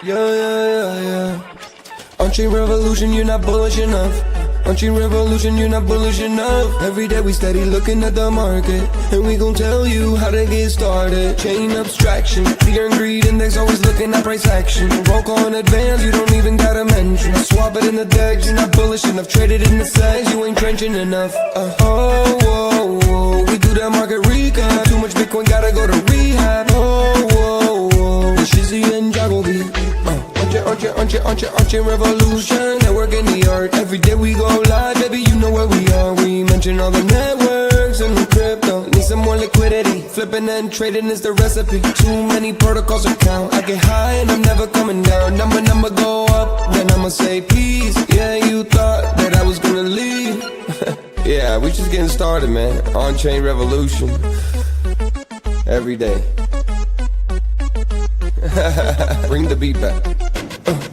Yeah. OnChain revolution, you're not bullish enough. OnChain revolution, you're not bullish enough. Every day we steady looking at the market, and we gon' tell you how to get started. Chain abstraction, fear and greed index, always looking at price action. Broke on advance, you don't even gotta mention. Swap it in the decks, you're not bullish enough. Trade it in the segs, you ain't trenching enough. We do that market recap. Too much Bitcoin, gotta go to rehab. Shizzy and Joggle beat. OnChain revolution, network in the art. Every day we go live, baby, you know where we are. We mention all the networks and the crypto. Need some more liquidity, flipping and trading is the recipe. Too many protocols to count. I get high and I'm never coming down. Number go up, then I'ma say peace. Yeah, you thought that I was gonna leave. Yeah, we just getting started, man. OnChain revolution. Every day. Bring the beat back.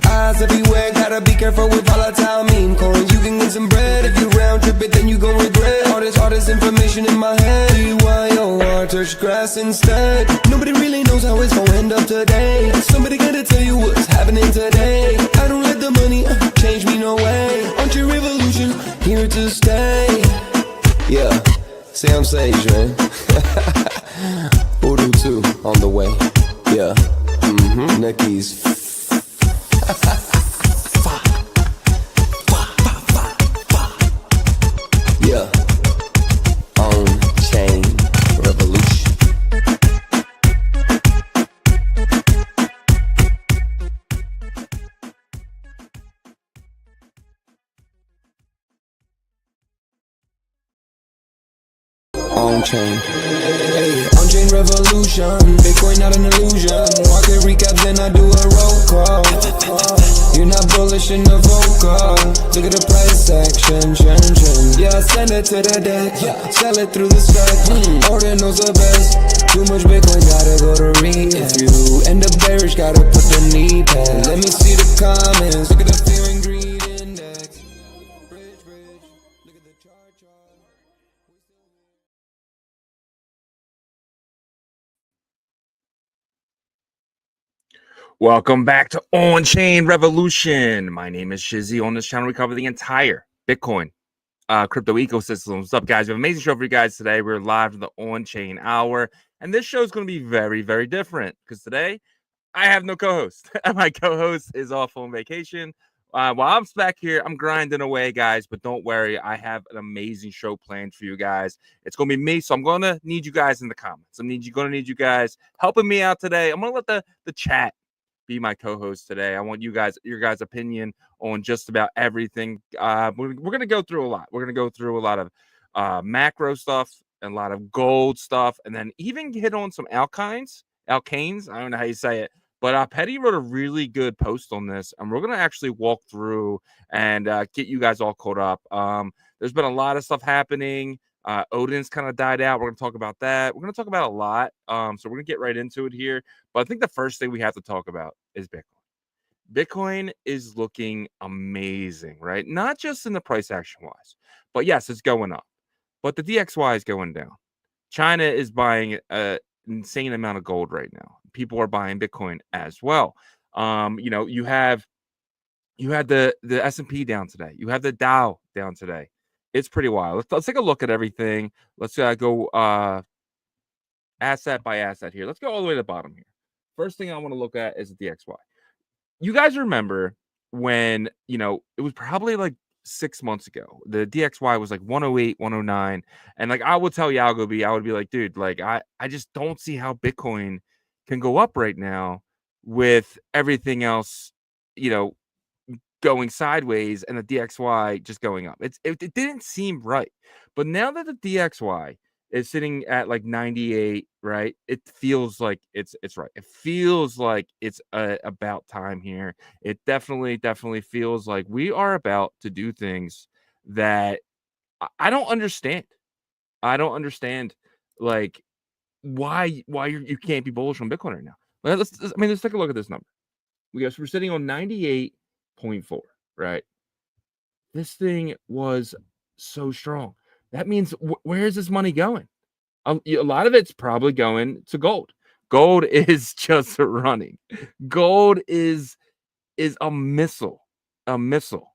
Eyes everywhere, gotta be careful with volatile meme coins. You can get some bread if you round trip it, then you gon' regret. All this information in my head. BYOR, touch grass instead. Nobody really knows how it's gonna end up today. Somebody gotta tell you what's happening today. I don't let the money change me, no way. OnChain revolution, here to stay. Yeah, say I'm Sage, man. Voodoo 2 on the way. Yeah. Nicky's. Yeah. OnChain revolution. OnChain. Hey, OnChain revolution. Bitcoin not an illusion. Market recap, then I do a roll call. You're not bullish in the vocal. Look at the price action, change. Yeah, send it to the deck. Yeah, sell it through the stack. Order knows the best. Too much Bitcoin, gotta go to read. If you end up bearish, gotta put the knee pad. Let me see the comments. Look at the fear and greed index. Bridge. Look at the chart. Welcome back to OnChain Revolution. My name is Shizzy. On this channel, we cover the entire Bitcoin crypto ecosystem. What's up, guys? We have an amazing show for you guys today. We're live in the OnChain Hour, and this show is going to be very, very different because today I have no co-host. My co-host is off on vacation. While I'm back here, I'm grinding away, guys, but don't worry. I have an amazing show planned for you guys. It's going to be me, so I'm going to need you guys in the comments. I'm going to need you guys helping me out today. I'm going to let the chat be my co-host today. I want your guys' opinion on just about everything. We're going to go through a lot. We're going to go through a lot of macro stuff and a lot of gold stuff, and then even hit on some Alkanes. I don't know how you say it, but Petty wrote a really good post on this, and we're going to actually walk through and get you guys all caught up. There's been a lot of stuff happening. Odin's kind of died out. We're going to talk about that. We're going to talk about a lot. So we're going to get right into it here. But I think the first thing we have to talk about is Bitcoin. Bitcoin is looking amazing, right? Not just in the price action wise, but yes, it's going up. But the DXY is going down. China is buying an insane amount of gold right now. People are buying Bitcoin as well. You had the S&P down today. You have the Dow down today. It's pretty wild. Let's take a look at everything. Let's go asset by asset here. Let's go all the way to the bottom here. First thing I want to look at is the DXY. You guys remember when, it was probably like 6 months ago. The DXY was like 108, 109. And like I would tell Yalgoby, I would be like, dude, like I just don't see how Bitcoin can go up right now with everything else, going sideways and the DXY just going up. It didn't seem right. But now that the DXY is sitting at like 98, right? It feels like it's right. It feels like it's about time here. It definitely feels like we are about to do things that I don't understand. I don't understand like why you can't be bullish on Bitcoin right now. Let's take a look at this number. We're sitting on 98.4, right? This thing was so strong. That means where is this money going? A lot of it's probably going to gold. Gold is just running. Gold is is a missile. A missile.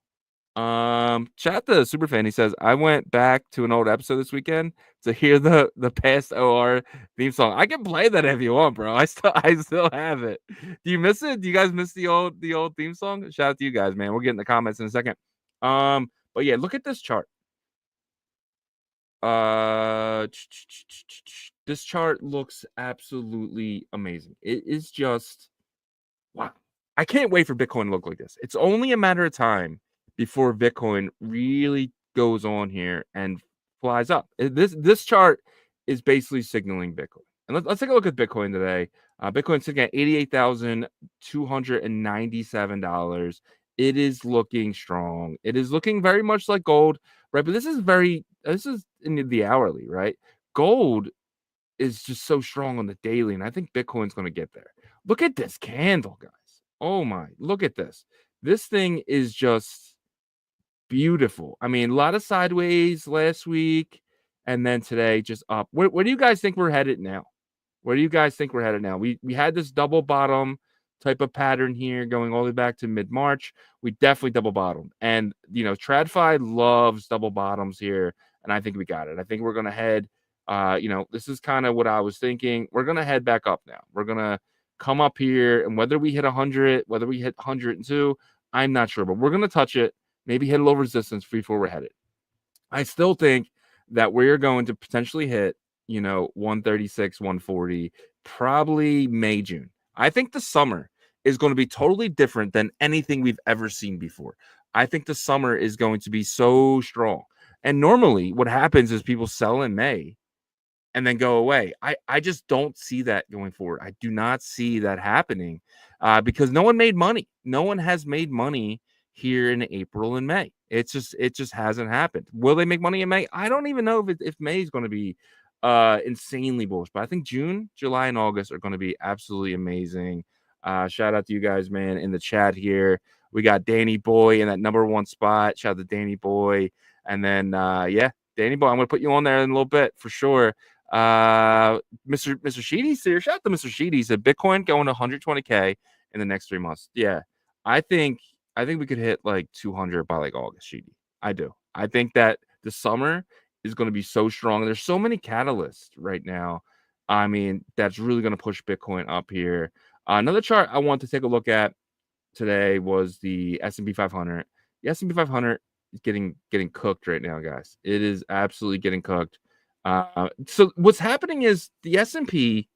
Chat the superfan. He says, I went back to an old episode this weekend to hear the past OR theme song. I can play that if you want, bro. I still have it. Do you miss it? Do you guys miss the old theme song? Shout out to you guys, man. We'll get in the comments in a second. But yeah, look at this chart. This chart looks absolutely amazing. It is just wow. I can't wait for Bitcoin to look like this. It's only a matter of time before Bitcoin really goes on here and flies up. This chart is basically signaling Bitcoin. And let's take a look at Bitcoin today. Bitcoin's sitting at $88,297. It is looking strong. It is looking very much like gold, right? But this is in the hourly, right? Gold is just so strong on the daily, and I think Bitcoin's going to get there. Look at this candle, guys. Oh my, look at this. This thing is just beautiful. I mean, a lot of sideways last week, and then today just up. Where do you guys think we're headed now? Where do you guys think we're headed now? We had this double bottom type of pattern here going all the way back to mid-March. We definitely double bottomed. And, TradFi loves double bottoms here, and I think we got it. I think we're going to head, this is kind of what I was thinking. We're going to head back up now. We're going to come up here, and whether we hit 100, whether we hit 102, I'm not sure, but we're going to touch it, maybe hit a little resistance before we're headed. I still think that we're going to potentially hit, 136, 140, probably May, June. I think the summer is going to be totally different than anything we've ever seen before. I think the summer is going to be so strong. And normally what happens is people sell in May and then go away. I just don't see that going forward. I do not see that happening because no one made money. No one has made money here in April and May. It just hasn't happened. Will they make money in May? I don't even know if May is going to be insanely bullish, but I think June, July, and August are going to be absolutely amazing. Shout out to you guys, man, in the chat here. We got Danny Boy in that #1 spot. Shout out to Danny Boy. And then Danny Boy, I'm going to put you on there in a little bit for sure. Mr. Sheedy's here. Shout out to Mr. Sheedy. Said Bitcoin going to 120K in the next 3 months. Yeah, I think we could hit like 200 by like August. Sheedy, I do. I think that the summer is going to be so strong. There's so many catalysts right now. I mean, that's really going to push Bitcoin up here. Another chart I want to take a look at today was the S&P 500. The S&P 500 is getting cooked right now, guys. It is absolutely getting cooked. So what's happening is the S&P,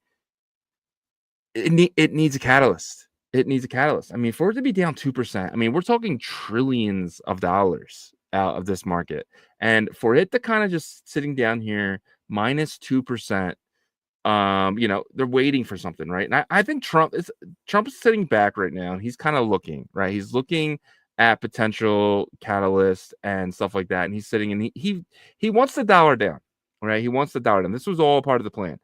it needs a catalyst. It needs a catalyst. I mean, for it to be down 2%, I mean, we're talking trillions of dollars out of this market. And for it to kind of just sitting down here, minus 2%, they're waiting for something, right? And I think Trump is sitting back right now, and he's kind of looking, right? He's looking at potential catalysts and stuff like that. And he's sitting and he wants the dollar down. Right, he wants the dollar down. This was all part of the plan,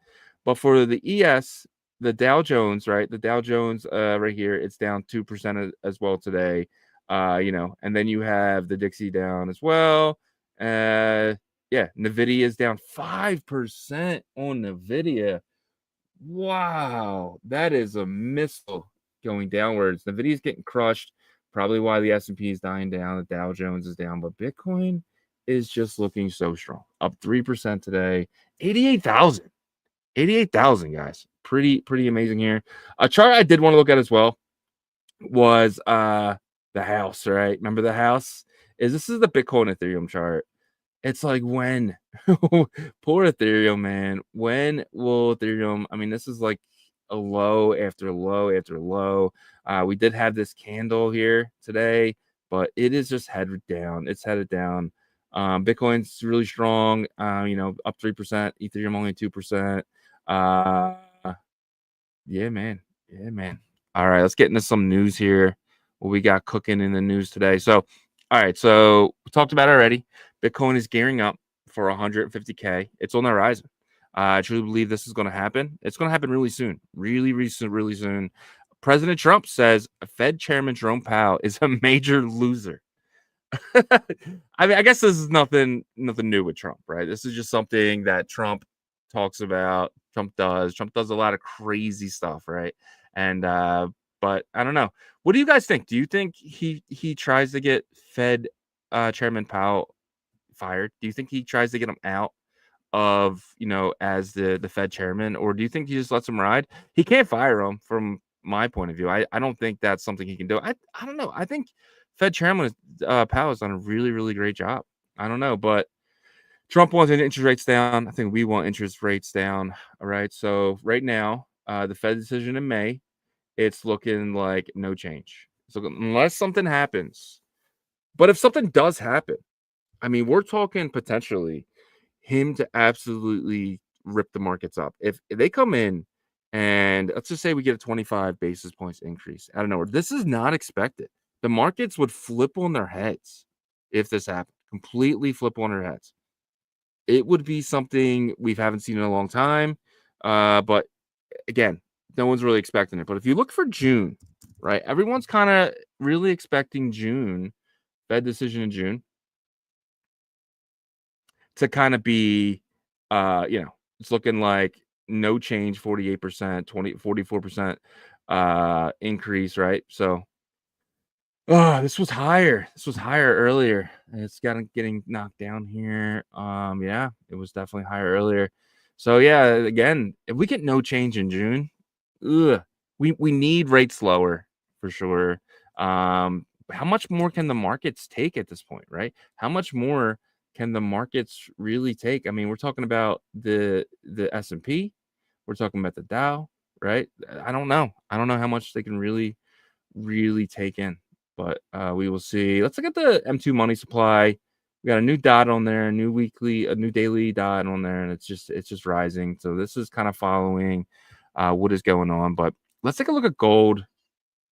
but for the ES, the Dow Jones, right, the Dow Jones, right here, it's down 2% as well today. And then you have the Dixie down as well. Nvidia is down 5% on Nvidia. Wow, that is a missile going downwards. Nvidia is getting crushed. Probably why the S&P is dying down. The Dow Jones is down, but Bitcoin is just looking so strong. Up 3% today. 88,000. 88,000, guys. Pretty amazing here. A chart I did want to look at as well was the house, right? Remember the house? This is the Bitcoin Ethereum chart. It's like, when? Poor Ethereum, man. When will Ethereum? I mean, this is like a low after low after low. We did have this candle here today, but it is just headed down. It's headed down. Bitcoin's really strong, up 3%, Ethereum only 2%. Yeah, man. All right, let's get into some news here. What we got cooking in the news today. So, all right, so we talked about it already. Bitcoin is gearing up for 150K. It's on the horizon. I truly believe this is going to happen. It's going to happen really soon. Really soon. President Trump says Fed Chairman Jerome Powell is a major loser. I mean, I guess this is nothing new with Trump, right? This is just something that Trump talks about. Trump does a lot of crazy stuff, right? And But I don't know. What do you guys think? Do you think he tries to get Fed Chairman Powell fired? Do you think he tries to get him out of, as the Fed chairman, or do you think he just lets him ride? He can't fire him from my point of view. I don't think that's something he can do. I don't know. I think Fed chairman Powell has done a really, really great job. I don't know, but Trump wants interest rates down. I think we want interest rates down. All right. So right now, the Fed decision in May, it's looking like no change. So unless something happens, but if something does happen, I mean, we're talking potentially him to absolutely rip the markets up. If they come in and let's just say we get a 25 basis points increase out of nowhere, this is not expected. The markets would flip on their heads if this happened, completely flip on their heads. It would be something we haven't seen in a long time. But again, no one's really expecting it. But if you look for June, right, everyone's kind of really expecting June, Fed decision in June, to kind of be, it's looking like no change, 48%, 44% increase, right? So, this was higher. This was higher earlier. It's getting knocked down here. Yeah, it was definitely higher earlier. So yeah, again, if we get no change in June, we need rates lower for sure. How much more can the markets take at this point, right? How much more can the markets really take? I mean, we're talking about the S&P, we're talking about the Dow, right? I don't know. I don't know how much they can really take in, but we will see. Let's look at the M2 money supply. We got a new dot on there, a new daily dot on there, and it's just rising. So this is kind of following what is going on. But let's take a look at gold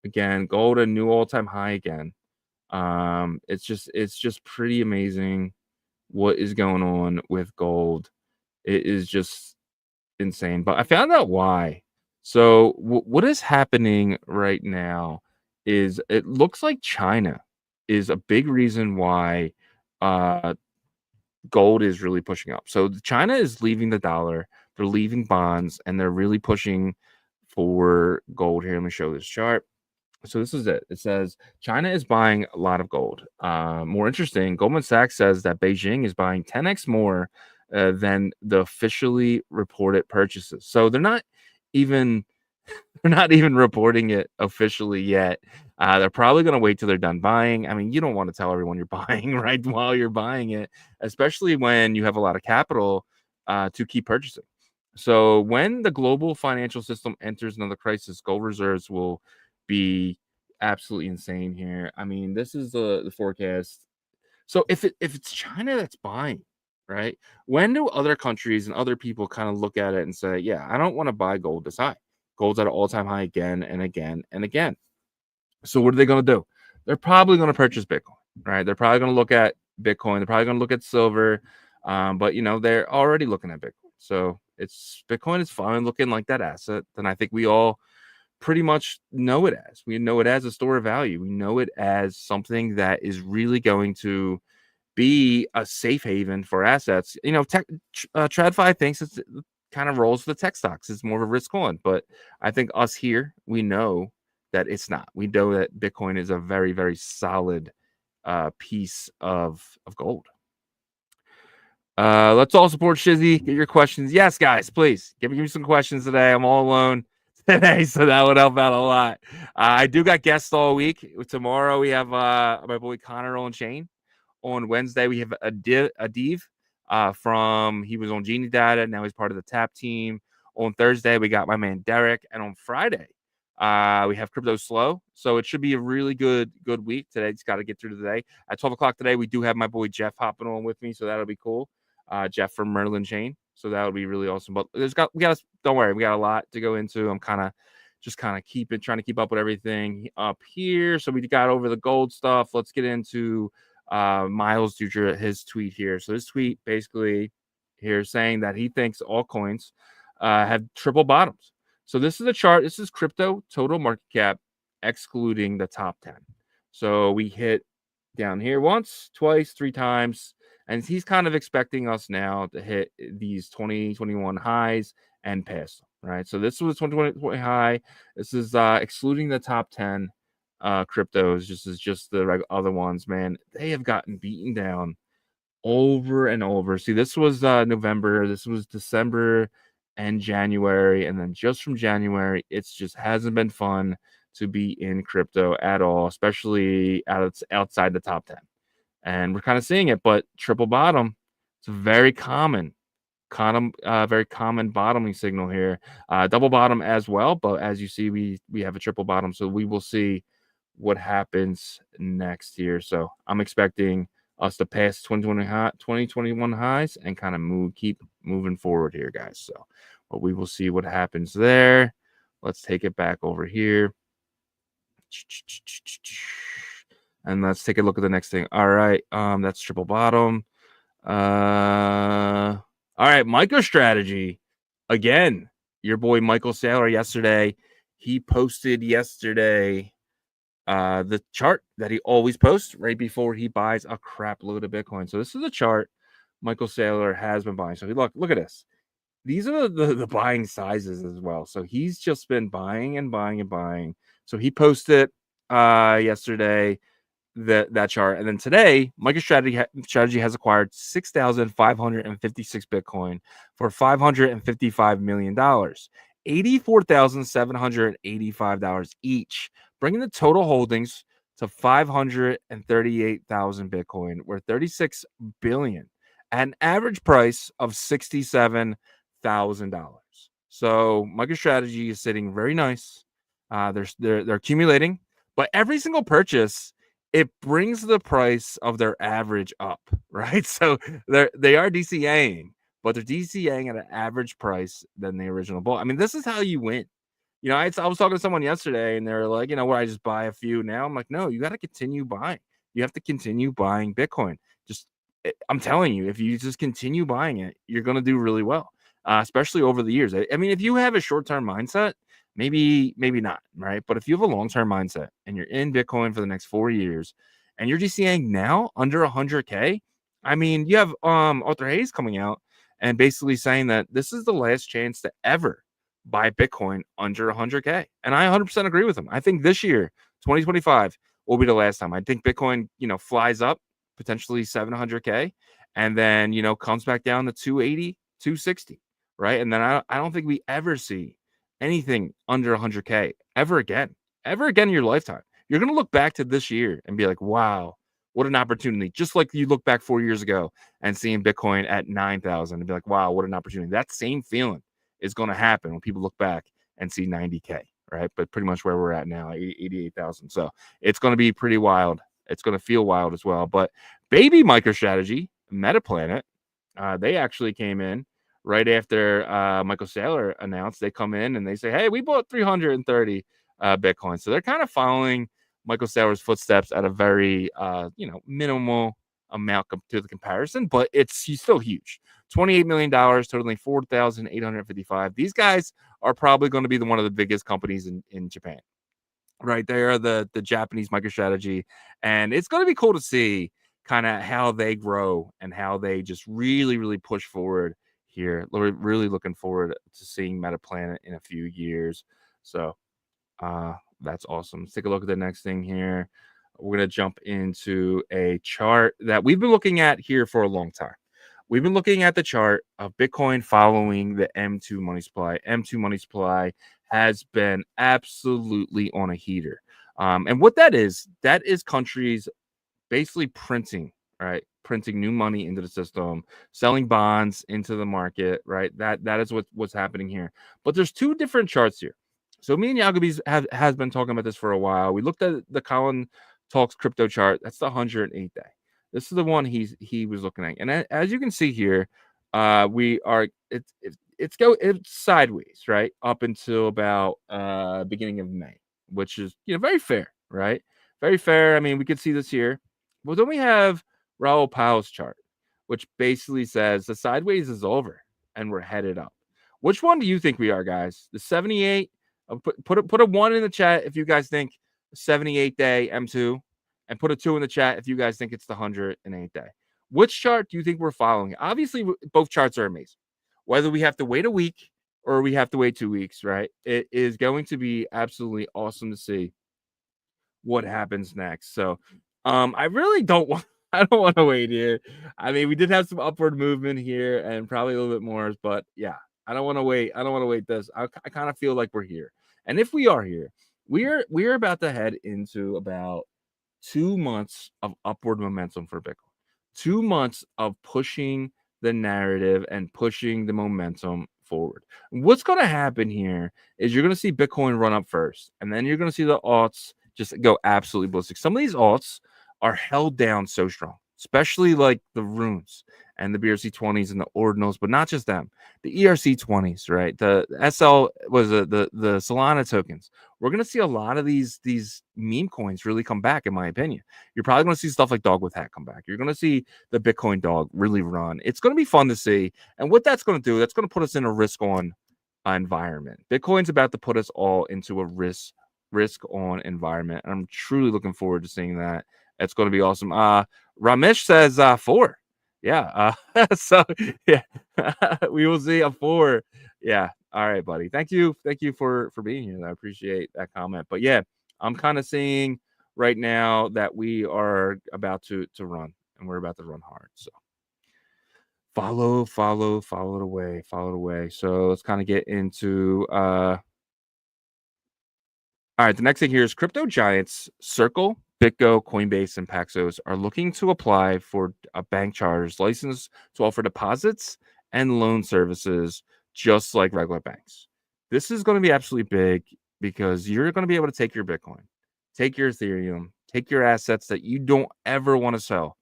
again. Gold, a new all-time high again. It's just pretty amazing what is going on with gold. It is just insane. But I found out why. So what is happening right now is it looks like China is a big reason why gold is really pushing up. So China is leaving the dollar, they're leaving bonds, and they're really pushing for gold. Here, let me show this chart. So this is it. It says China is buying a lot of gold. More interesting, Goldman Sachs says that Beijing is buying 10x more than the officially reported purchases. So they're not even reporting it officially yet. They're probably going to wait till they're done buying. I mean, you don't want to tell everyone you're buying right while you're buying it, especially when you have a lot of capital to keep purchasing. So when the global financial system enters another crisis, gold reserves will be absolutely insane here. I mean, this is the forecast. So if it's China that's buying, right? When do other countries and other people kind of look at it and say, yeah, I don't want to buy gold this high. Gold's at an all-time high again and again and again. So what are they going to do? They're probably going to purchase Bitcoin, right? They're probably going to look at Bitcoin. They're probably going to look at silver. But they're already looking at Bitcoin. So Bitcoin is fine looking like that asset. And I think we all pretty much know it as. We know it as a store of value. We know it as something that is really going to be a safe haven for assets. TradFi thinks it kind of rolls with the tech stocks. It's more of a risk on, but I think us here, we know that it's not. We know that Bitcoin is a very, very solid piece of gold. Let's all support Shizzy. Get your questions. Yes, guys, please give me some questions today. I'm all alone today, so that would help out a lot. I do got guests all week. Tomorrow we have my boy Connor OnChain. On Wednesday we have Adiv from he was on Genie Data. Now he's part of the TAP team. On Thursday we got my man Derek, and on Friday we have Crypto Slow. So it should be a really good week today. Just got to get through today. At 12 o'clock today we do have my boy Jeff hopping on with me, so that'll be cool. Jeff from Merlin Chain. So that would be really awesome. But don't worry, we got a lot to go into. I'm trying to keep up with everything up here. So we got over the gold stuff. Let's get into Miles Dutra, his tweet here. So his tweet basically here saying that he thinks altcoins have triple bottoms. So this is a chart. This is crypto total market cap excluding the top 10. So we hit down here once, twice, 3 times. And he's kind of expecting us now to hit these 2021 highs and pass them, right? So this was 2020 high. This is excluding the top 10 cryptos, just the other ones, man. They have gotten beaten down over and over. See, this was November, this was December and January, and then just from January, it's just hasn't been fun to be in crypto at all, especially outside the top 10. And we're kind of seeing it, but triple bottom, it's a very common bottoming signal here. Double bottom as well, but as you see, we have a triple bottom, so we will see what happens next here. So I'm expecting us to pass 2021 highs and kind of keep moving forward here, guys. So but we will see what happens there. Let's take it back over here. And let's take a look at the next thing. All right. That's triple bottom. All right, MicroStrategy. Again, your boy Michael Saylor yesterday. He posted yesterday the chart that he always posts right before he buys a crap load of Bitcoin. So this is a chart Michael Saylor has been buying. So look at this. These are the buying sizes as well. So he's just been buying and buying and buying. So he posted yesterday that chart, and then today MicroStrategy has acquired 6,556 Bitcoin for $555 million, $84,785 each, bringing the total holdings to 538,000 Bitcoin, worth 36 billion, at an average price of $67,000. So MicroStrategy is sitting very nice. They're accumulating, but every single purchase, it brings the price of their average up, right? So they are DCAing, but they're DCAing at an average price than the original bull. I mean, this is how you win. You know, I was talking to someone yesterday, and they were like, you know what, I just buy a few now. I'm like, no, you got to continue buying. You have to continue buying Bitcoin. I'm telling you, if you just continue buying it, you're going to do really well, especially over the years. I mean, if you have a short-term mindset, maybe not, right? But if you have a long-term mindset and you're in Bitcoin for the next 4 years and you're DCAing now under 100K, I mean, you have Arthur Hayes coming out and basically saying that this is the last chance to ever buy Bitcoin under 100K. And I 100% agree with him. I think this year, 2025, will be the last time. I think Bitcoin, flies up potentially 700K and then, comes back down to 280, 260, right? And then I don't think we ever see anything under 100K ever again in your lifetime. You're going to look back to this year and be like, wow, what an opportunity. Just like you look back 4 years ago and seeing Bitcoin at 9,000 and be like, wow, what an opportunity. That same feeling is going to happen when people look back and see 90K, right? But pretty much where we're at now, 88,000. So it's going to be pretty wild. It's going to feel wild as well. But baby MicroStrategy, MetaPlanet, they actually came in right after Michael Saylor announced. They come in and they say, hey, we bought 330 Bitcoin. So they're kind of following Michael Saylor's footsteps at a very, minimal amount to the comparison, but he's still huge. $28 million, totaling 4,855. These guys are probably going to be one of the biggest companies in Japan, right? They are the Japanese MicroStrategy, and it's going to be cool to see kind of how they grow and how they just really, really push forward here. We're really looking forward to seeing MetaPlanet in a few years. So that's awesome. Let's take a look at the next thing here. We're going to jump into a chart that we've been looking at here for a long time. We've been looking at the chart of Bitcoin following the M2 money supply. M2 money supply has been absolutely on a heater. And what that is countries basically printing new money into the system, selling bonds into the market, right? That is what's happening here. But there's two different charts here. So me and Yagobi's has been talking about this for a while. We looked at the Colin Talks crypto chart. That's the 108 day. This is the one he was looking at. And as you can see here, it's sideways, right? Up until about beginning of May, which is very fair, right? Very fair. I mean, we could see this here. Well, then we have Raoul Powell's chart, which basically says the sideways is over and we're headed up. Which one do you think we are, guys? The 78? Put a 1 in the chat if you guys think 78 day M2, and put a 2 in the chat if you guys think it's the 108 day. Which chart do you think we're following? Obviously, both charts are amazing. Whether we have to wait a week or we have to wait 2 weeks, right? It is going to be absolutely awesome to see what happens next. So, I really don't want I don't want to wait here. I mean, we did have some upward movement here and probably a little bit more, but yeah, I don't want to wait. I don't want to wait this. I kind of feel like we're here. And if we are here, we're about to head into about 2 months of upward momentum for Bitcoin. 2 months of pushing the narrative and pushing the momentum forward. What's going to happen here is you're going to see Bitcoin run up first, and then you're going to see the alts just go absolutely ballistic. Some of these alts are held down so strong, especially like the Runes and the BRC20s and the Ordinals, but not just them. The ERC20s, right? The SL was the Solana tokens. We're going to see a lot of these meme coins really come back, in my opinion. You're probably going to see stuff like Dog with Hat come back. You're going to see the Bitcoin dog really run. It's going to be fun to see. And what that's going to do, that's going to put us in a risk on environment. Bitcoin's about to put us all into a risk on environment. And I'm truly looking forward to seeing that. It's going to be awesome. Ramesh says 4. Yeah. So yeah, we will see a 4. Yeah. All right, buddy. Thank you for being here. I appreciate that comment. But yeah, I'm kind of seeing right now that we are about to run, and we're about to run hard. So follow it away. So let's kind of get into all right, the next thing here is crypto giants Circle, BitGo, Coinbase, and Paxos are looking to apply for a bank charter's license to offer deposits and loan services just like regular banks. This is going to be absolutely big because you're going to be able to take your Bitcoin, take your Ethereum, take your assets that you don't ever want to sell,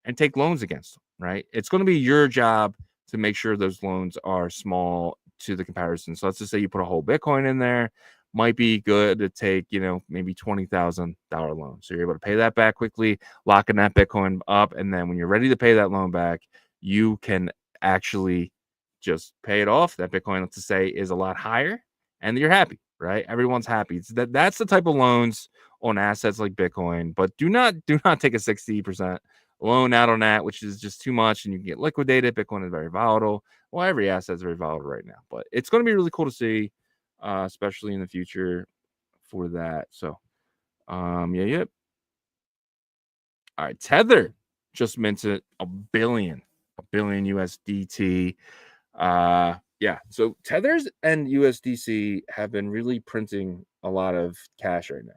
and take loans against them, right? It's going to be your job to make sure those loans are small to the comparison. So let's just say you put a whole Bitcoin in there. Might be good to take, maybe $20,000 loan. So you're able to pay that back quickly, locking that Bitcoin up. And then when you're ready to pay that loan back, you can actually just pay it off. That Bitcoin, let's just say, is a lot higher and you're happy, right? Everyone's happy. That's the type of loans on assets like Bitcoin, but do not take a 60% loan out on that, which is just too much and you can get liquidated. Bitcoin is very volatile. Well, every asset is very volatile right now, but it's going to be really cool to see. Especially in the future for that. So, yeah. All right, Tether just minted a billion USDT. Yeah. So Tethers and USDC have been really printing a lot of cash right now,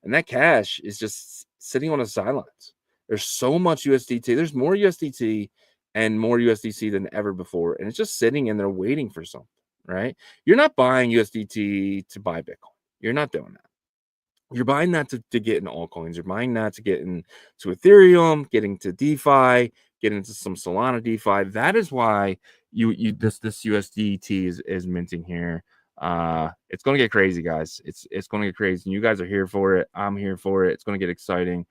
and that cash is just sitting on the sidelines. There's so much USDT. There's more USDT and more USDC than ever before, and it's just sitting in there waiting for something. Right? You're not buying USDT to buy Bitcoin. You're not doing that. You're buying that to get in altcoins. You're buying that to get into Ethereum, getting to DeFi, get into some Solana DeFi. That is why this USDT is minting here. It's gonna get crazy, guys. It's gonna get crazy. And you guys are here for it. I'm here for it. It's gonna get exciting.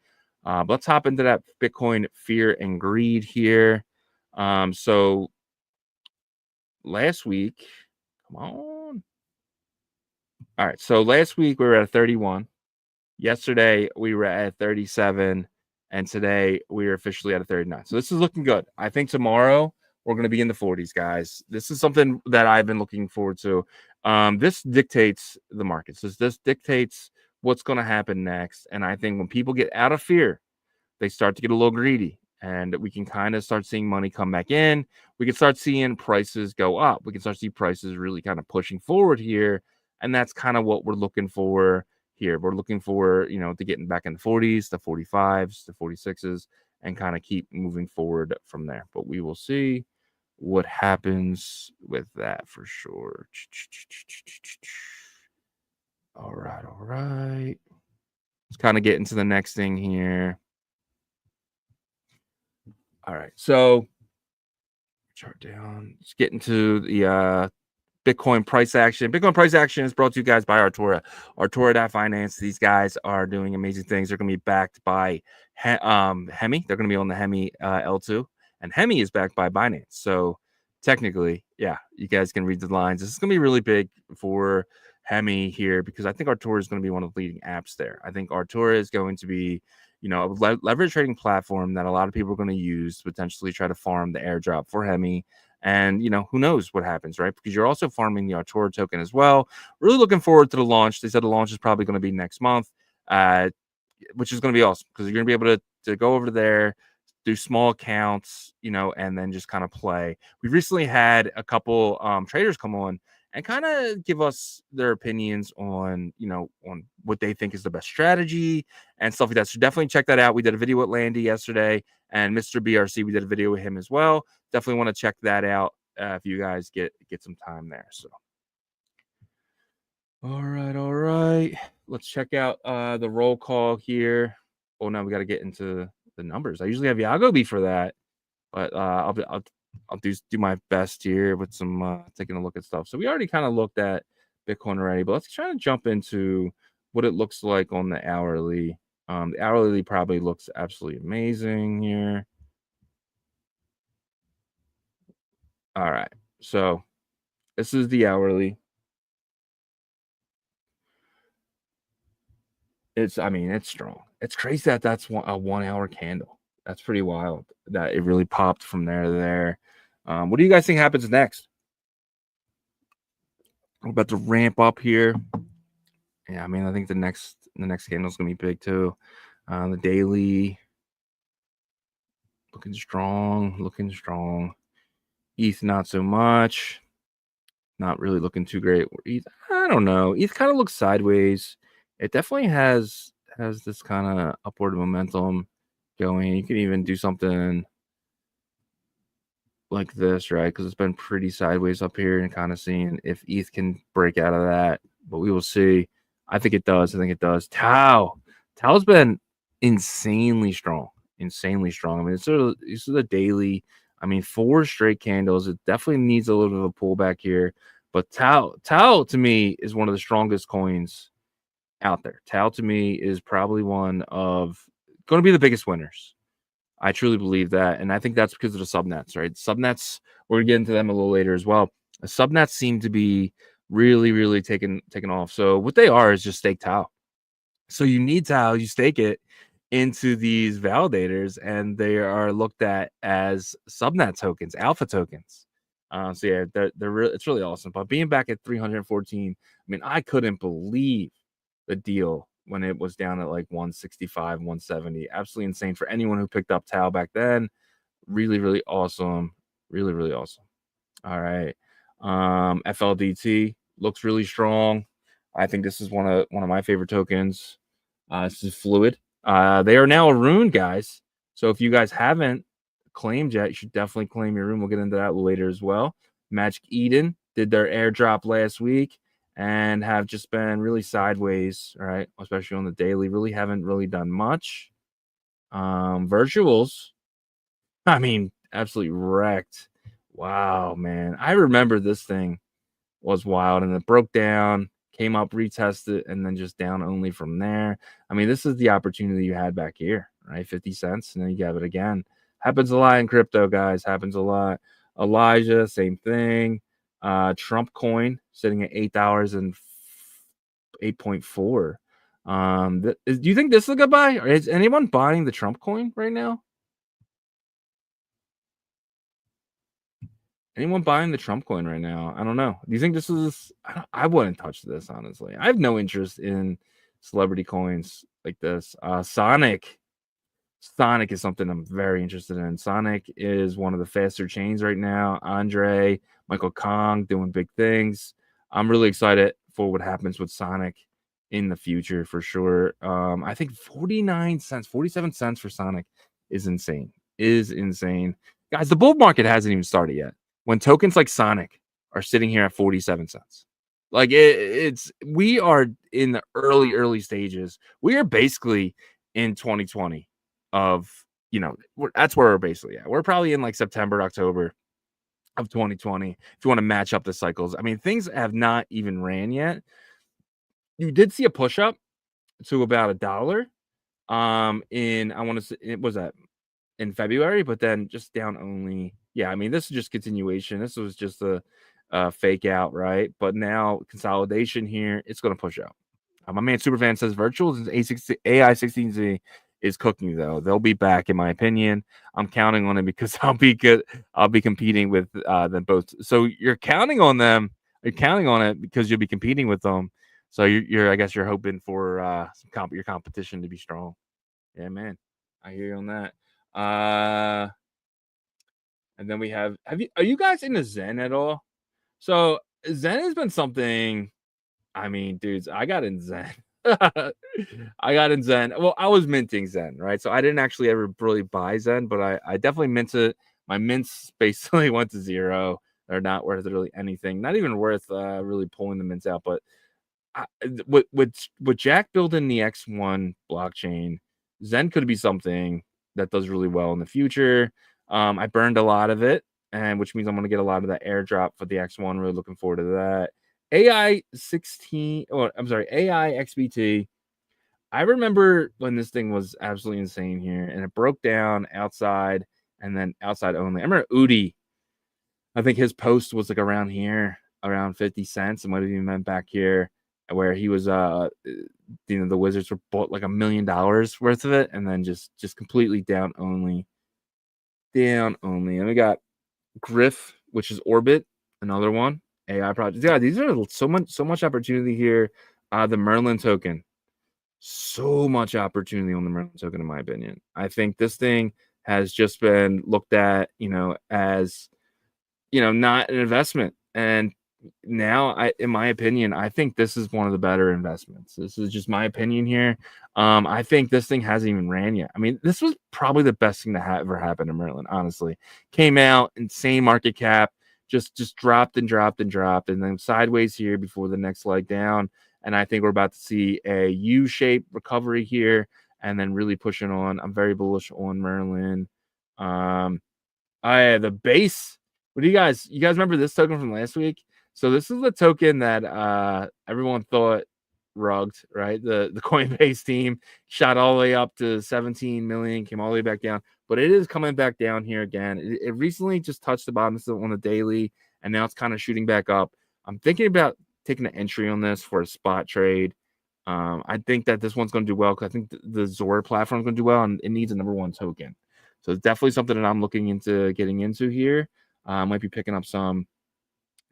But let's hop into that Bitcoin fear and greed here. So last week. Come on. All right. So last week we were at 31. Yesterday we were at 37. And today we are officially at a 39. So this is looking good. I think tomorrow we're going to be in the 40s, guys. This is something that I've been looking forward to. This dictates the markets. This dictates what's going to happen next. And I think when people get out of fear, they start to get a little greedy. And we can kind of start seeing money come back in. We can start seeing prices go up. We can start seeing prices really kind of pushing forward here. And that's kind of what we're looking for here. We're looking for, to getting back in the 40s, the 45s, the 46s, and kind of keep moving forward from there. But we will see what happens with that for sure. All right. Let's kind of get into the next thing here. All right, so chart down. Let's get into the Bitcoin price action. Bitcoin price action is brought to you guys by Artura. Artura.finance. These guys are doing amazing things. They're going to be backed by Hemi. They're going to be on the Hemi L2, and Hemi is backed by Binance. So technically, yeah, you guys can read the lines. This is going to be really big for Hemi here because I think Artura is going to be one of the leading apps there. I think Artura is going to be a leverage trading platform that a lot of people are going to use to potentially try to farm the airdrop for Hemi And, who knows what happens, right? Because you're also farming the Artura token as well. Really looking forward to the launch. They said the launch is probably going to be next month, which is going to be awesome because you're going to be able to go over there, do small accounts, and then just kind of play. We recently had a couple traders come on and kind of give us their opinions on, on what they think is the best strategy and stuff like that. So definitely check that out. We did a video with Landy yesterday, and Mr. BRC, we did a video with him as well. Definitely want to check that out if you guys get some time there. So, all right. Let's check out the roll call here. Oh, now we got to get into the numbers. I usually have Yago for that, but I'll do my best here with some taking a look at stuff. So we already kind of looked at Bitcoin already, but let's try to jump into what it looks like on the hourly. The hourly probably looks absolutely amazing here. All right, so this is the hourly. It's strong. It's crazy that that's a 1 hour candle. That's pretty wild that it really popped from there to there. What do you guys think happens next? We're about to ramp up here. Yeah, I think the next candle is gonna be big too. The daily looking strong. ETH not so much. Not really looking too great. ETH, I don't know. ETH kind of looks sideways. It definitely has this kind of upward momentum going. You can even do something like this, right? Because it's been pretty sideways up here, and kind of seeing if ETH can break out of that. But we will see. I think it does. Tau's been insanely strong. I mean, it's sort of the daily. 4 straight candles. It definitely needs a little bit of a pullback here. But Tau to me is one of the strongest coins out there. Tau to me is probably one of going to be the biggest winners. I truly believe that, and I think that's because of the subnets, right? Subnets, we're gonna get into them a little later as well. The subnets seem to be really taking off. So what they are is just stake Tau. So you need Tau, you stake it into these validators, and they are looked at as subnet tokens, alpha tokens. So yeah, it's really awesome. But being back at 314, I couldn't believe the deal when it was down at like 165, 170. Absolutely insane for anyone who picked up Tau back then. Really awesome. Really awesome. All right. FLDT looks really strong. I think this is one of my favorite tokens. This is Fluid. They are now a Rune, guys. So if you guys haven't claimed yet, you should definitely claim your Rune. We'll get into that later as well. Magic Eden did their airdrop last week and have just been really sideways, right? Especially on the daily. Really haven't done much. Virtuals, absolutely wrecked. Wow, man. I remember this thing was wild, and it broke down, came up, retested, and then just down only from there. This is the opportunity you had back here, right? 50 cents, and then you have it again. Happens a lot in crypto, guys. Happens a lot. Elijah, same thing. Trump coin sitting at $8 and 8.4. Do you think this is a good buy? Or is anyone buying the Trump coin right now? Anyone buying the Trump coin right now? I don't know. Do you think this is? I wouldn't touch this, honestly. I have no interest in celebrity coins like this. Sonic is something I'm very interested in. Sonic is one of the faster chains right now. Andre, Michael Kong doing big things. I'm really excited for what happens with Sonic in the future for sure. I think 47 cents for Sonic is insane. Guys, the bull market hasn't even started yet. When tokens like Sonic are sitting here at 47 cents. Like we are in the early stages. We are basically in 2020 of, that's where we're basically at. We're probably in like September, October of 2020. If you want to match up the cycles, things have not even ran yet. You did see a push up to about $1 in, I want to say, it was that in February, but then just down only. Yeah, this is just continuation. This was just a fake out, right? But now consolidation here, it's going to push out. My man Superfan says virtuals is AI16Z is cooking, though. They'll be back, in my opinion. I'm counting on it because I'll be good. I'll be competing with them both. So you're counting on them. You're counting on it because you'll be competing with them. So I guess you're hoping for your competition to be strong. Yeah, man. I hear you on that. And then we are you guys into Zen at all? So Zen has been something. I mean, dudes, I got in Zen. I got in Zen. Well, I was minting Zen, right? So I didn't actually ever really buy Zen, but I definitely minted. My mints basically went to zero. They're not worth really anything. Not even worth really pulling the mints out. But with Jack building the X1 blockchain, Zen could be something that does really well in the future. I burned a lot of it, and which means I'm going to get a lot of that airdrop for the X1. Really looking forward to that. AI XBT. I remember when this thing was absolutely insane here, and it broke down outside and then outside only. I remember Udi. I think his post was like around here, around 50 cents. It might have even been back here where he was the Wizards were bought like $1 million worth of it, and then just completely down only. And we got Griff, which is Orbit, another one. AI project. Yeah, these are so much opportunity here. The Merlin token. So much opportunity on the Merlin token, in my opinion. I think this thing has just been looked at, as not an investment. And now, in my opinion, I think this is one of the better investments. This is just my opinion here. I think this thing hasn't even ran yet. I mean, this was probably the best thing that ever happened to Merlin, honestly. Came out, insane market cap, just dropped and then sideways here before the next leg down. And I think we're about to see a U-shaped recovery here and then really pushing on. I'm very bullish on Merlin. The base. What do you guys remember this token from last week? So this is the token that everyone thought rugged, right? The Coinbase team shot all the way up to 17 million, came all the way back down, but it is coming back down here again. It recently just touched the bottom on the daily, and now it's kind of shooting back up. I'm thinking about taking an entry on this for a spot trade. I think that this one's going to do well because I think the Zora platform is going to do well, and it needs a number one token. So it's definitely something that I'm looking into getting into here. Might be picking up some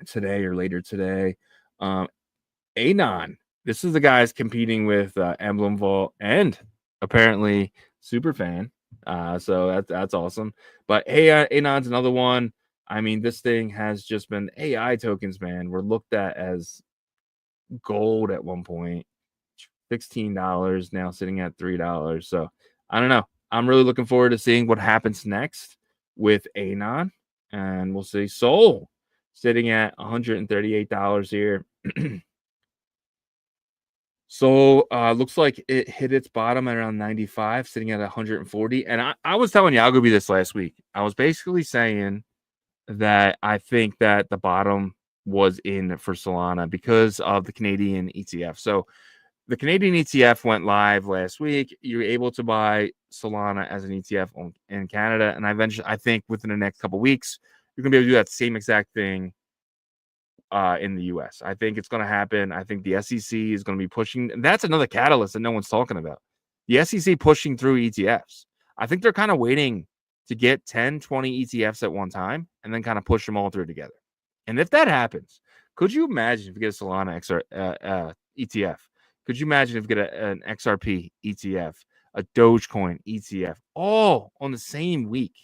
today or later today. Anon. This is the guys competing with Emblem Vault and apparently Superfan. So that's awesome. But Anon's another one. I mean, this thing has just been AI tokens, man. We're looked at as gold at one point. $16 now sitting at $3. So I don't know. I'm really looking forward to seeing what happens next with Anon. And we'll see. Sol sitting at $138 here. So looks like it hit its bottom at around 95, sitting at 140. And I was telling Yagobi this last week. I was basically saying that I think that the bottom was in for Solana because of the Canadian ETF. So the Canadian ETF went live last week. You're able to buy Solana as an ETF in Canada. And I think within the next couple of weeks, you're going to be able to do that same exact thing in the US. I think it's going to happen. I think the SEC is going to be pushing. And that's another catalyst that no one's talking about. The SEC pushing through ETFs. I think they're kind of waiting to get 10, 20 ETFs at one time and then kind of push them all through together. And if that happens, could you imagine if you get a Solana ETF? Could you imagine if you get an XRP ETF, a Dogecoin ETF, all on the same week?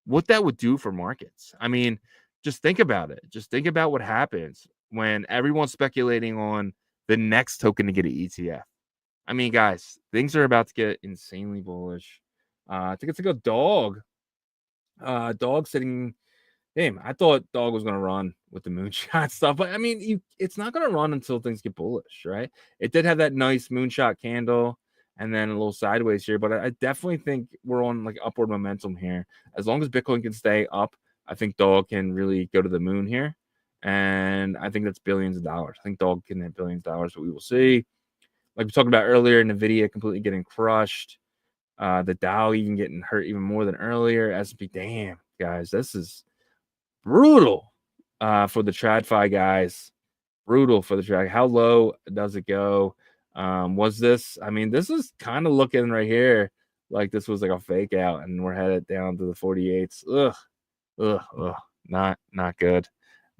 What that would do for markets. I mean, just think about it. Just think about what happens when everyone's speculating on the next token to get an ETF. I mean, guys, things are about to get insanely bullish. I think it's like a dog. Dog sitting. Damn, I thought dog was going to run with the moonshot stuff, but I mean, it's not going to run until things get bullish, right? It did have that nice moonshot candle and then a little sideways here, but I definitely think we're on like upward momentum here. As long as Bitcoin can stay up, I think dog can really go to the moon here. And I think that's billions of dollars. I think dog can hit billions of dollars, but we will see. Like we talked about earlier, NVIDIA completely getting crushed. The Dow even getting hurt even more than earlier. S&P, damn, guys, this is brutal for the TradFi guys. Brutal for the track. How low does it go? Was this? I mean, this is kind of looking right here like this was like a fake out, and we're headed down to the 48s. Ugh. Not good.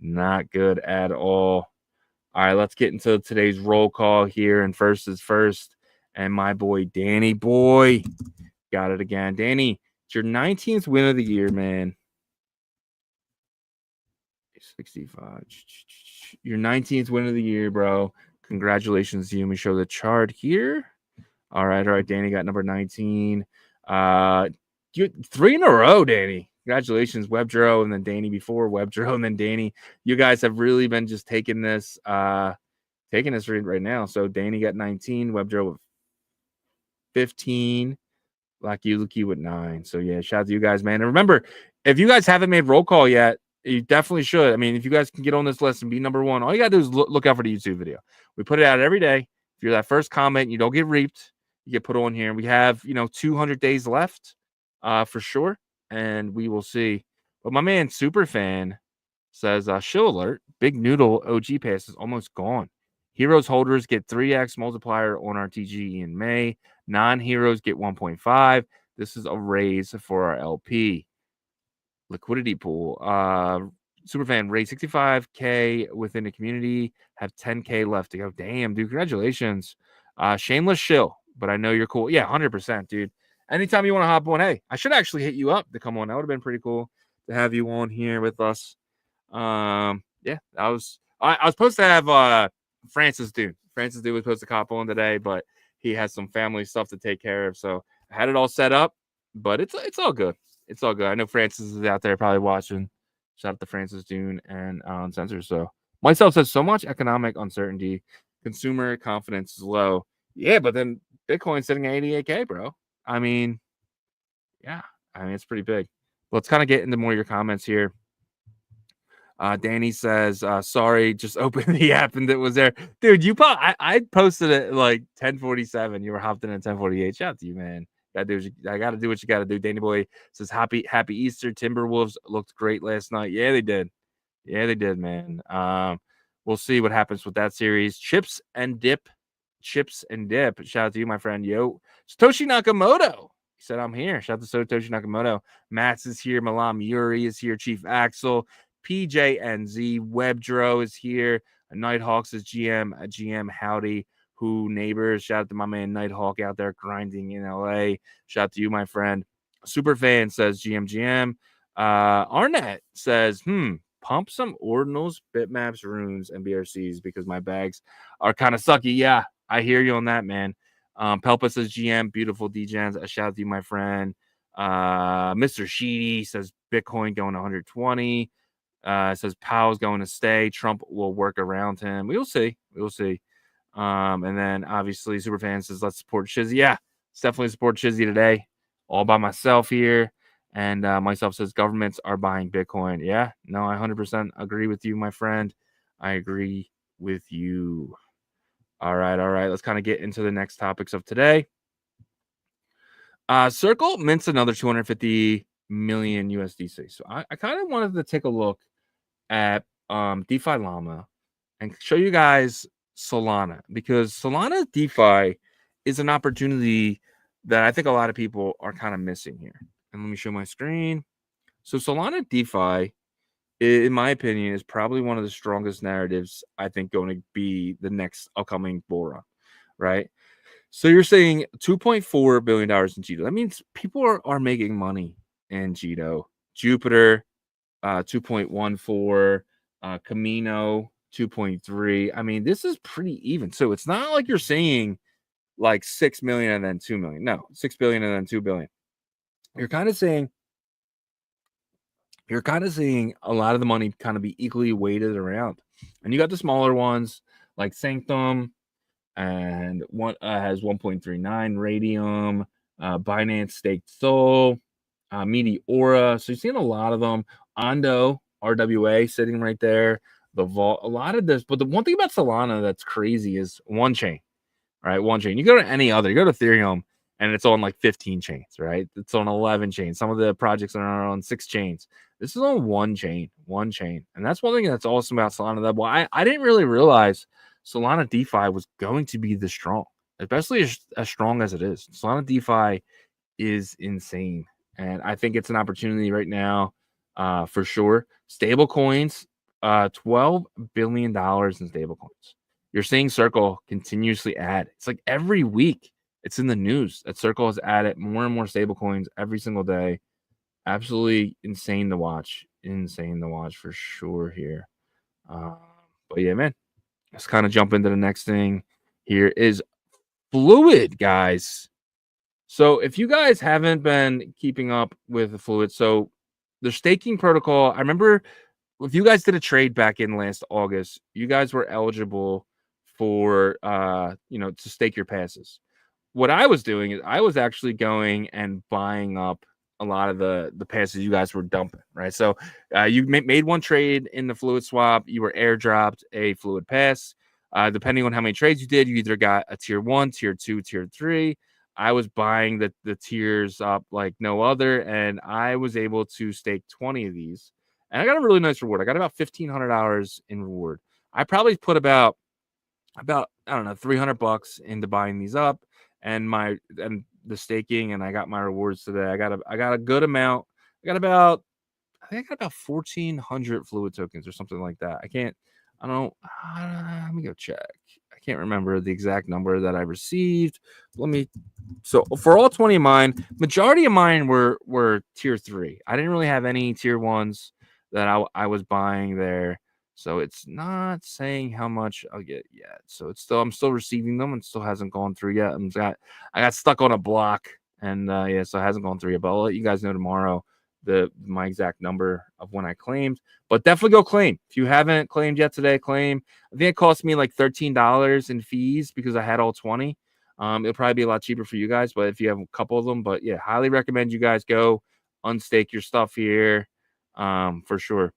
Not good at all. All right, let's get into today's roll call here. And first is first. And my boy, Danny boy, got it again. Danny, it's your 19th win of the year, man. 65. Your 19th win of the year, bro. Congratulations to you. Let me show the chart here. All right. Danny got number 19. You 3 in a row, Danny. Congratulations, WebDro, and then Danny before WebDro, and then Danny. You guys have really been just taking this right now. So Danny got 19, WebDro with 15, Lucky with 9. So yeah, shout out to you guys, man. And remember, if you guys haven't made roll call yet, you definitely should. I mean, if you guys can get on this list and be number 1, all you gotta do is look out for the YouTube video. We put it out every day. If you're that first comment, you don't get reaped, you get put on here. We have 200 days left, for sure, and we will see. But my man Superfan says, shill alert, Big Noodle OG pass is almost gone. Heroes holders get 3x multiplier on our TGE in May. Non-heroes get 1.5. This is a raise for our LP. Liquidity pool. Superfan raised 65K within the community, have 10K left to go. Damn, dude, congratulations. Shameless shill, but I know you're cool. Yeah, 100%, dude. Anytime you want to hop on, hey, I should actually hit you up to come on. That would have been pretty cool to have you on here with us. Yeah, I was supposed to have Francis Dude. Francis Dude was supposed to cop on today, but he has some family stuff to take care of. So I had it all set up, but it's all good. It's all good. I know Francis is out there probably watching. Shout out to Francis Dune and Uncensored. So myself says so much economic uncertainty, consumer confidence is low. Yeah, but then Bitcoin's sitting at 88K, bro. I mean, yeah, it's pretty big. Let's kind of get into more of your comments here. Danny says, sorry, just open the app and it was there. Dude, I posted it like 10:47. You were hopped in at 10:48. Shout out to you, man. I gotta do what you gotta do. Danny Boy says, happy Easter. Timberwolves looked great last night. Yeah, they did. Man. We'll see what happens with that series. Chips and dip. Shout out to you, my friend. Yo, Satoshi Nakamoto. He said, I'm here. Shout out to Satoshi Nakamoto. Mats is here. Malam Yuri is here. Chief Axel. PJNZ. WebDro is here. Nighthawks is GM howdy. Who neighbors? Shout out to my man Nighthawk out there grinding in LA. Shout out to you, my friend. Superfan says GM. Arnett says, pump some ordinals, bitmaps, runes, and BRCs because my bags are kind of sucky. Yeah, I hear you on that, man. Pelpa says GM, beautiful DJs. A shout out to you, my friend. Mr. Sheedy says Bitcoin going 120. Says Powell's going to stay. Trump will work around him. We'll see. And then obviously Superfan says, let's support Shizzy. Yeah, let's definitely support Shizzy today. All by myself here. And myself says governments are buying Bitcoin. Yeah, no, I 100% agree with you, my friend. I agree with you. All right. Let's kind of get into the next topics of today. Circle mints another 250 million USDC. So I kind of wanted to take a look at DeFi Llama and show you guys Solana, because Solana DeFi is an opportunity that I think a lot of people are kind of missing here. And let me show my screen. So Solana DeFi, in my opinion, is probably one of the strongest narratives I think going to be the next upcoming bull run, right? So you're saying $2.4 billion in Jito. That means people are making money in Jito. Jupiter, 2.14, Camino, 2.3. I mean, this is pretty even. So it's not like you're seeing like 6 million and then 2 million. No, 6 billion and then 2 billion. You're kind of seeing a lot of the money kind of be equally weighted around. And you got the smaller ones like Sanctum, and one has 1.39 Radium, Binance Staked Soul, Meteora. So you're seeing a lot of them. Ondo, RWA sitting right there. The vault, a lot of this. But the one thing about Solana that's crazy is OnChain, right? OnChain. You go to any other, you go to Ethereum, and it's on like 15 chains, right? It's on 11 chains. Some of the projects are on 6 chains. This is on one chain. And that's one thing that's awesome about Solana. That I didn't really realize Solana DeFi was going to be this strong, especially as strong as it is. Solana DeFi is insane. And I think it's an opportunity right now, for sure. Stable coins, $12 billion in stable coins. You're seeing Circle continuously add. It's like every week it's in the news that Circle has added more and more stable coins every single day. Absolutely insane to watch. Insane to watch for sure here. But yeah, man, let's kind of jump into the next thing. Here is Fluid, guys. So if you guys haven't been keeping up with the Fluid, so the staking protocol, I remember if you guys did a trade back in last August, you guys were eligible for to stake your passes. What I was doing is I was actually going and buying up a lot of the passes you guys were dumping, right? So you made one trade in the Fluid swap, you were airdropped a Fluid pass. Depending on how many trades you did, you either got a tier 1, tier 2, tier 3. I was buying the tiers up like no other, and I was able to stake 20 of these. And I got a really nice reward. I got about $1,500 in reward. I probably put about I don't know, $300 into buying these up and the staking, and I got my rewards today. I got a good amount. I think I got about 1,400 Fluid tokens or something like that. Let me go check. I can't remember the exact number that I received. So for all 20 of mine, majority of mine were tier 3. I didn't really have any tier 1s that I was buying there. So it's not saying how much I'll get yet. So I'm still receiving them, and still hasn't gone through yet. I got stuck on a block, and so it hasn't gone through yet. But I'll let you guys know tomorrow my exact number of when I claimed. But definitely go claim. If you haven't claimed yet today, claim. I think it cost me like $13 in fees because I had all 20. It'll probably be a lot cheaper for you guys, but if you have a couple of them, but yeah, highly recommend you guys go unstake your stuff here, for sure.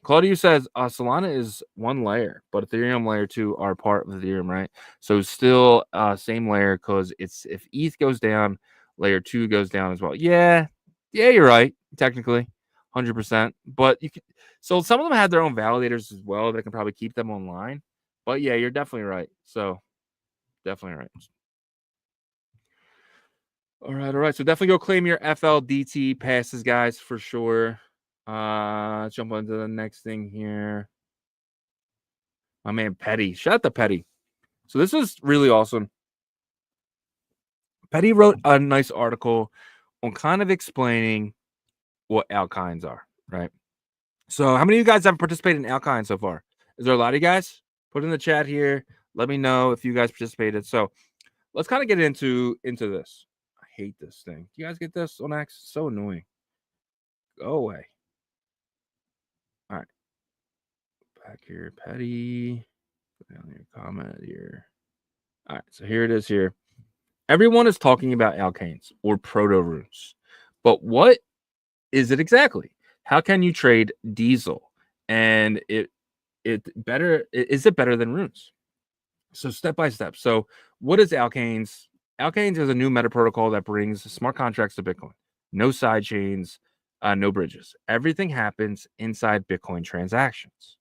Claudio says Solana is one layer, but Ethereum layer 2 are part of Ethereum, right? So still same layer, because it's if ETH goes down, layer 2 goes down as well. Yeah, you're right. Technically, 100%. But you can. So some of them have their own validators as well that can probably keep them online. But yeah, you're definitely right. So definitely right. All right. So definitely go claim your FLDT passes, guys, for sure. Jump on to the next thing here. My man Petty. Shout out to Petty. So this is really awesome. Petty wrote a nice article on kind of explaining what Alkanes are, right? So how many of you guys have participated in Alkane so far? Is there a lot of you guys? Put in the chat here. Let me know if you guys participated. So let's kind of get into this. I hate this thing. Do you guys get this on X? It's so annoying. Go away. All right. Back here, Petty. Put down your comment here. All right. So here it is here. Everyone is talking about Alkanes or proto runes. But what is it exactly? How can you trade diesel? And is it better than runes? So step by step. So what is Alkanes? Alkanes is a new meta protocol that brings smart contracts to Bitcoin. No side chains, no bridges. Everything happens inside Bitcoin transactions.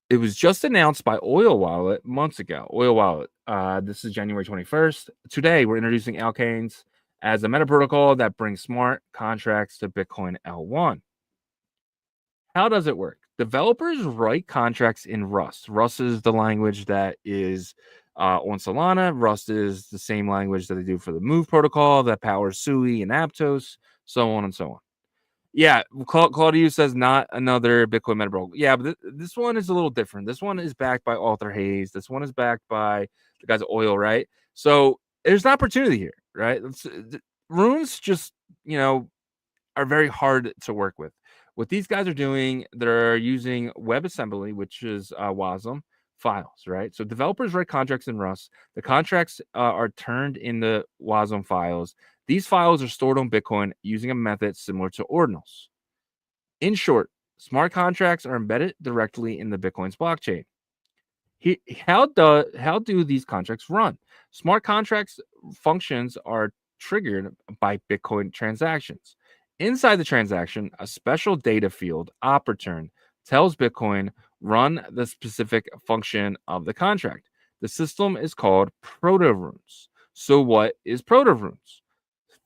It was just announced by Oil Wallet months ago. Oil Wallet. This is January 21st. Today, we're introducing Alkanes as a meta protocol that brings smart contracts to Bitcoin L1. How does it work? Developers write contracts in Rust. Rust is the language that is on Solana. Rust is the same language that they do for the Move protocol that powers Sui and Aptos, so on and so on. Yeah, Claudio says not another Bitcoin meta protocol. Yeah, but this one is a little different. This one is backed by Arthur Hayes. This one is backed by the guys at Oil, right? So there's an opportunity here, right? Runes just, are very hard to work with. What these guys are doing, they're using WebAssembly, which is WASM files, right? So developers write contracts in Rust. The contracts are turned into WASM files. These files are stored on Bitcoin using a method similar to ordinals. In short, smart contracts are embedded directly in the Bitcoin's blockchain. How do these contracts run? Smart contracts functions are triggered by Bitcoin transactions. Inside the transaction, a special data field, opReturn, tells Bitcoin run the specific function of the contract. The system is called proto runes. So what is proto runes?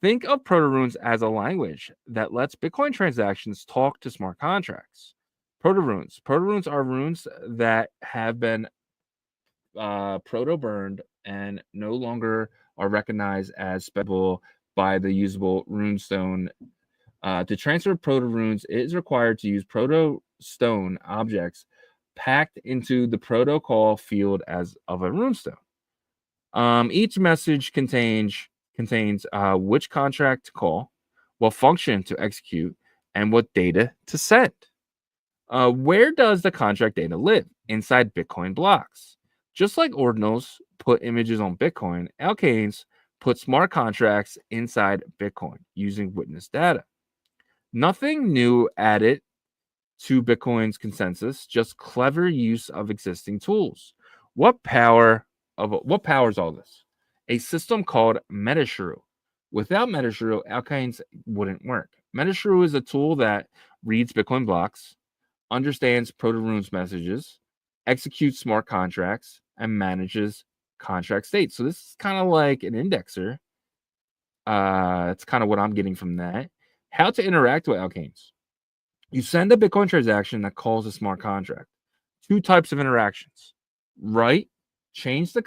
Think of proto-runes as a language that lets Bitcoin transactions talk to smart contracts. Proto-runes. Proto-runes are runes that have been proto-burned and no longer are recognized as spellable by the usable runestone. To transfer proto-runes, it is required to use proto-stone objects packed into the protocol field as of a runestone. Each message contains which contract to call, what function to execute, and what data to send. Where does the contract data live? Inside Bitcoin blocks. Just like ordinals put images on Bitcoin, Alkanes put smart contracts inside Bitcoin using witness data. Nothing new added to Bitcoin's consensus, just clever use of existing tools. What powers all this? A system called MetaShrew. Without MetaShrew, Alkanes wouldn't work. MetaShrew is a tool that reads Bitcoin blocks, understands proto-runes messages, executes smart contracts, and manages contract states. So this is kind of like an indexer. It's kind of what I'm getting from that. How to interact with Alkanes. You send a Bitcoin transaction that calls a smart contract. Two types of interactions. Write, change the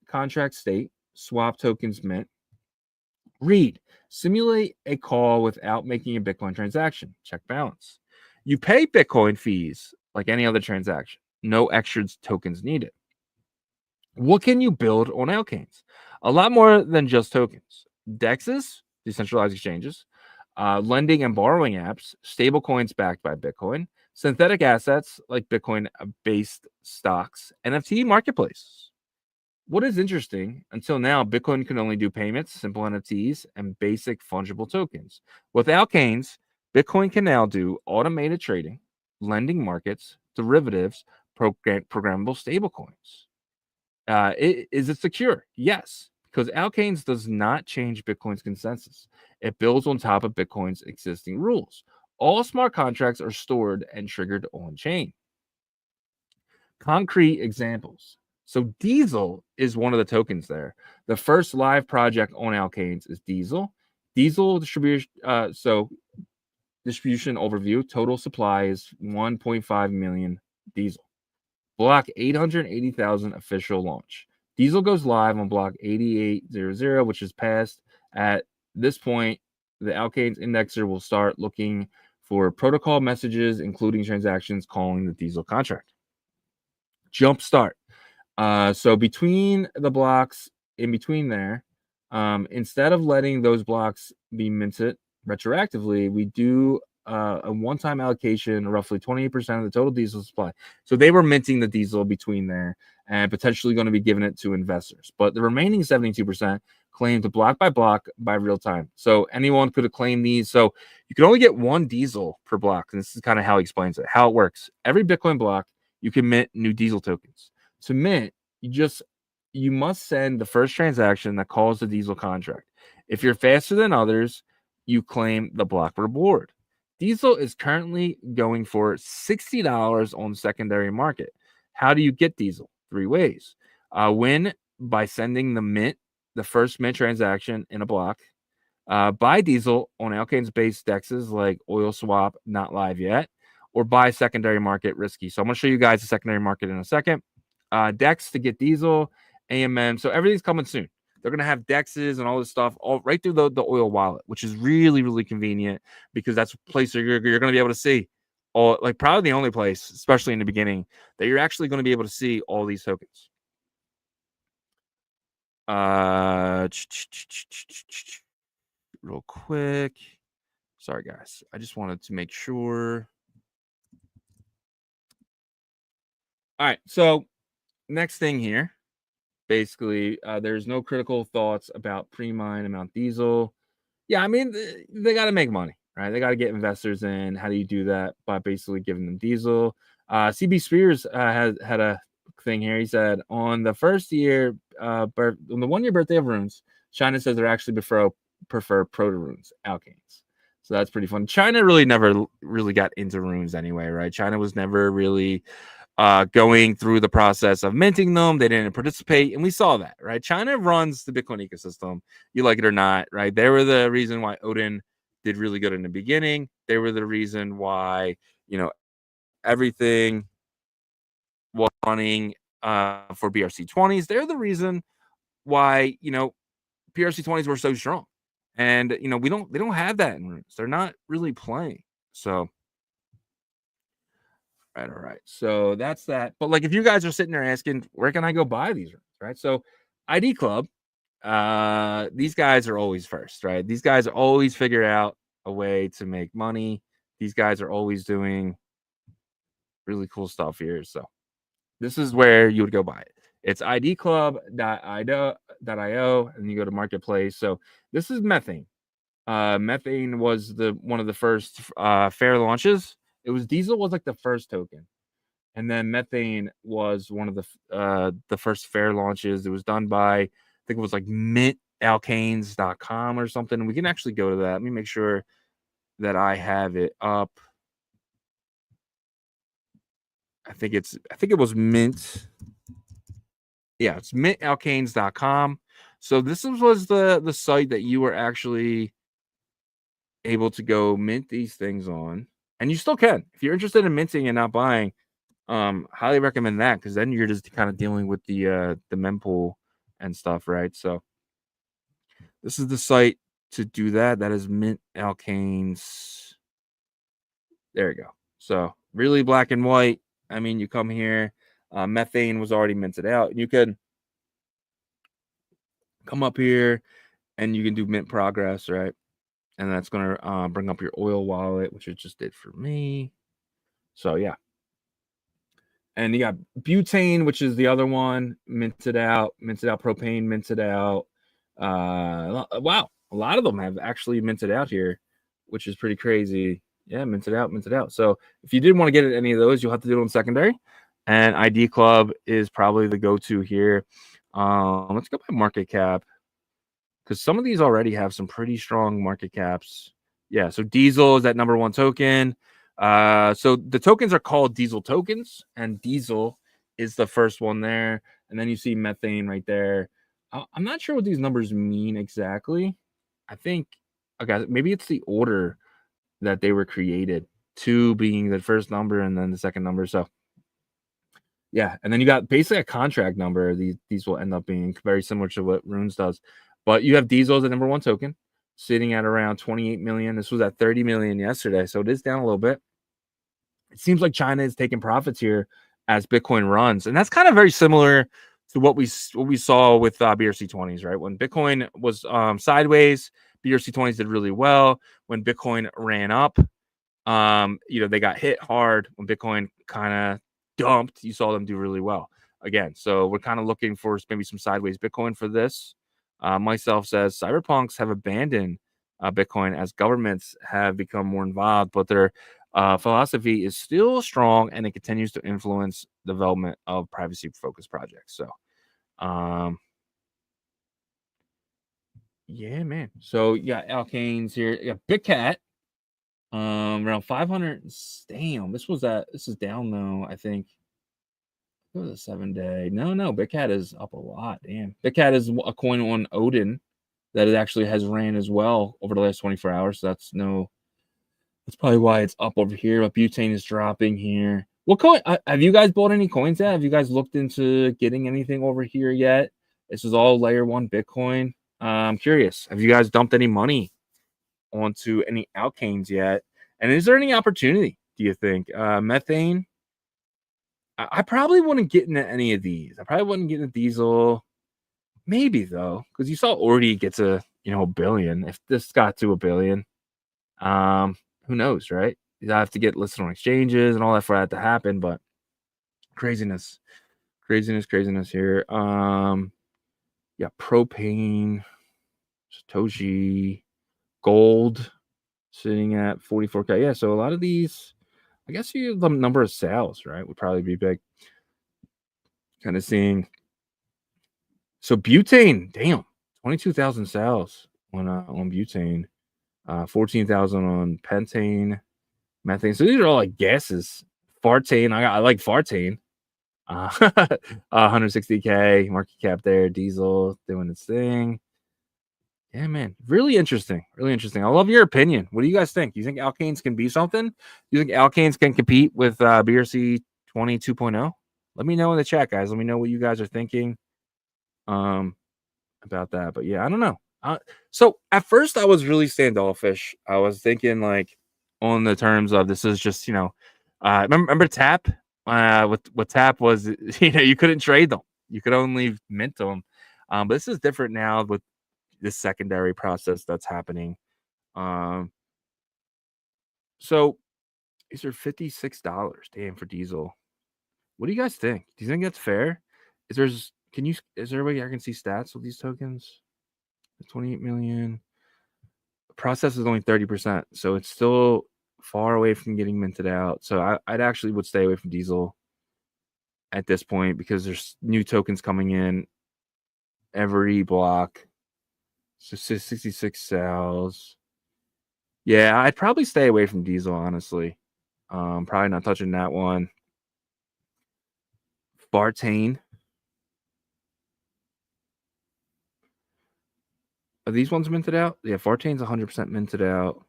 contract state, swap tokens mint. Read, simulate a call without making a Bitcoin transaction. Check balance. You pay Bitcoin fees like any other transaction. No extra tokens needed. What can you build on Alkanes? A lot more than just tokens. DEXs, decentralized exchanges, lending and borrowing apps, stable coins backed by Bitcoin, synthetic assets like Bitcoin-based stocks, NFT marketplaces. What is interesting, until now, Bitcoin can only do payments, simple NFTs, and basic fungible tokens. With Alkanes, Bitcoin can now do automated trading, lending markets, derivatives, programmable stablecoins. Is it secure? Yes, because Alkanes does not change Bitcoin's consensus. It builds on top of Bitcoin's existing rules. All smart contracts are stored and triggered on chain. Concrete examples. So Diesel is one of the tokens there. The first live project on Alkanes is Diesel. Diesel distribution. Distribution overview. Total supply is 1.5 million Diesel. Block 880,000 official launch. Diesel goes live on block 8800, which is passed. At this point, the Alkanes indexer will start looking for protocol messages, including transactions calling the Diesel contract. Jump start. So between the blocks, in between there, instead of letting those blocks be minted retroactively, we do a one-time allocation, roughly 28% of the total Diesel supply. So they were minting the Diesel between there and potentially going to be giving it to investors. But the remaining 72% claimed block by block by real time. So anyone could have claimed these. So you can only get one Diesel per block. And this is kind of how he explains it, how it works. Every Bitcoin block, you can mint new Diesel tokens. To mint, you must send the first transaction that calls the Diesel contract. If you're faster than others, you claim the block reward. Diesel is currently going for $60 on the secondary market. How do you get Diesel? 3 ways. Win by sending the first mint transaction in a block. Buy Diesel on Alkanes-based DEXs like Oil Swap, not live yet, or buy secondary market risky. So I'm going to show you guys the secondary market in a second. DEX to get Diesel, AMM. So everything's coming soon. They're going to have DEXs and all this stuff all right through the oil wallet, which is really, really convenient because that's a place where you're going to be able to see all, like probably the only place, especially in the beginning, that you're actually going to be able to see all these tokens. Real quick. Sorry, guys. I just wanted to make sure. All right. So next thing here. Basically, there's no critical thoughts about pre-mine amount Diesel. Yeah, I mean, they got to make money, right? They got to get investors in. How do you do that? By basically giving them Diesel. CB Spears had a thing here. He said, on the first year, on the 1 year birthday of Runes, China says they're actually prefer proto-runes, Alkanes. So that's pretty fun. China really never really got into runes anyway, right? China was never really going through the process of minting them. They didn't participate, and we saw that, right? China runs the Bitcoin ecosystem, you like it or not, right? They were the reason why Odin did really good in the beginning. They were the reason why, everything was running for BRC20s. They're the reason why, BRC20s were so strong. And, they don't have that in Runes. They're not really playing. So, all right. So that's that. But like, if you guys are sitting there asking, where can I go buy these Runes, right? So ID Club, these guys are always first, right? These guys always figure out a way to make money. These guys are always doing really cool stuff here. So this is where you would go buy it. It's idclub.io, and you go to marketplace. So this is Methane. Methane was one of the first fair launches. It was Diesel was like the first token, and then Methane was one of the first fair launches. It was done by, I think it was like mintalkanes.com or something. We can actually go to that. Let me make sure that I have it up. I think it was Mint. Yeah, it's mintalkanes.com. So this was the site that you were actually able to go mint these things on. And you still can. If you're interested in minting and not buying, highly recommend that, because then you're just kind of dealing with the mempool and stuff, right? So this is the site to do that. That is Mint Alkanes. There you go. So really black and white. I mean, you come here. Methane was already minted out. You can come up here and you can do mint progress, right? And that's going to bring up your oil wallet, which it just did for me. So, yeah. And you got butane, which is the other one, minted out propane, minted out. Wow. A lot of them have actually minted out here, which is pretty crazy. Yeah, minted out. So if you did want to get any of those, you'll have to do it on secondary. And ID Club is probably the go-to here. Let's go by market cap, because some of these already have some pretty strong market caps. Yeah, so Diesel is that number one token. So the tokens are called Diesel tokens, and Diesel is the first one there. And then you see Methane right there. I'm not sure what these numbers mean exactly. I think, okay, maybe it's the order that they were created, 2 being the first number and then the second number. So yeah, and then you got basically a contract number. These will end up being very similar to what Runes does. But you have Diesel as the number one token, sitting at around 28 million. This was at 30 million yesterday, so it is down a little bit. It seems like China is taking profits here as Bitcoin runs, and that's kind of very similar to what we saw with BRC20s, right? When Bitcoin was sideways, BRC20s did really well. When Bitcoin ran up, they got hit hard. When Bitcoin kind of dumped, you saw them do really well again. So we're kind of looking for maybe some sideways Bitcoin for this. Myself says cyberpunks have abandoned Bitcoin as governments have become more involved, but their philosophy is still strong, and it continues to influence development of privacy-focused projects. So, yeah, man. So you got Alkanes here. You got BitCat. Around 500. Damn, this is down though, I think. It was a 7-day. No, BitCat is up a lot. Damn. BitCat is a coin on Odin that it actually has ran as well over the last 24 hours. So that's probably why it's up over here. But butane is dropping here. What coin? Have you guys bought any coins yet? Have you guys looked into getting anything over here yet? This is all layer 1 Bitcoin. I'm curious. Have you guys dumped any money onto any Alkanes yet? And is there any opportunity, do you think? Methane? I probably wouldn't get into any of these. I probably wouldn't get into Diesel. Maybe, though, because you saw already get to, $1 billion. If this got to $1 billion, who knows, right? You have to get listed on exchanges and all that for that to happen, but craziness here. Yeah, propane, Satoshi, gold sitting at 44K. Yeah, so a lot of these, I guess the number of sales, right, would probably be big. Kind of seeing. So butane, damn, 22,000 sales on butane, 14,000 on pentane, methane. So these are all like gases. Fartane, I like fartane. 160K market cap there. Diesel doing its thing. Yeah, man. Really interesting. Really interesting. I love your opinion. What do you guys think? Do you think Alkanes can be something? Do you think Alkanes can compete with BRC 22.0? Let me know in the chat, guys. Let me know what you guys are thinking about that. But yeah, I don't know. So at first I was really standoffish. I was thinking like on the terms of this is just, remember Tap? What Tap was, you couldn't trade them. You could only mint them. But this is different now with this secondary process that's happening. So these are $56, damn, for diesel. What do you guys think? Do you think that's fair? Is there a way I can see stats with these tokens? 28 million. The process is only 30%, so it's still far away from getting minted out. So I'd actually would stay away from diesel at this point because there's new tokens coming in every block. So 66 sales. Yeah, I'd probably stay away from diesel, honestly. Probably not touching that one. Bartane. Are these ones minted out? Yeah, Fartane's 100% minted out.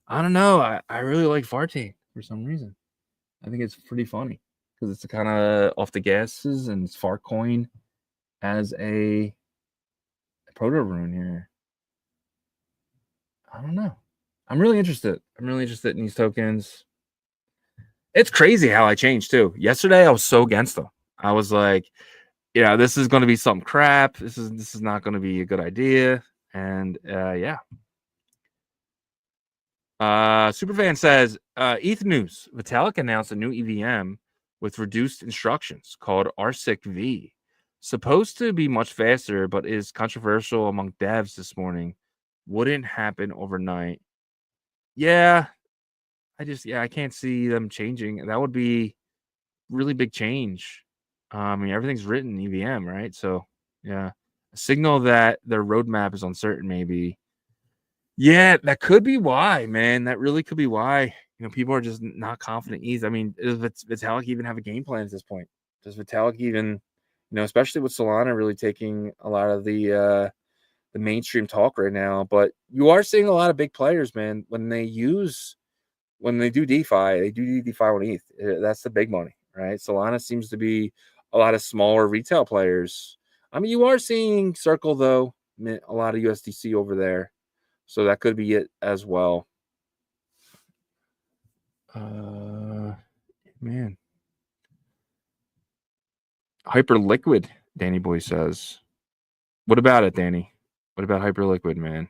I don't know. I really like Fartane for some reason. I think it's pretty funny because it's kind of off the gases and it's Farcoin as a proto rune here. I don't know. I'm really interested. I'm really interested in these tokens. It's crazy how I changed too. Yesterday I was so against them. I was like, yeah, this is going to be some crap. This is not going to be a good idea. And yeah. Superfan says, ETH news. Vitalik announced a new EVM with reduced instructions called RSIC-V. Supposed to be much faster, but is controversial among devs this morning. Wouldn't happen overnight. Yeah, I can't see them changing. That would be really big change. I mean, everything's written EVM, right? So, yeah, a signal that their roadmap is uncertain, maybe. Yeah, that could be why, man. That really could be why. People are just not confident. I mean, does Vitalik even have a game plan at this point? Does Vitalik even, especially with Solana really taking a lot of the mainstream talk right now? But you are seeing a lot of big players, man. When they do DeFi, they do DeFi on ETH. That's the big money, right? Solana seems to be a lot of smaller retail players. I mean, you are seeing Circle though, a lot of USDC over there. So that could be it as well. Man. Hyperliquid, Danny Boy says. What about it, Danny? What about Hyperliquid, man?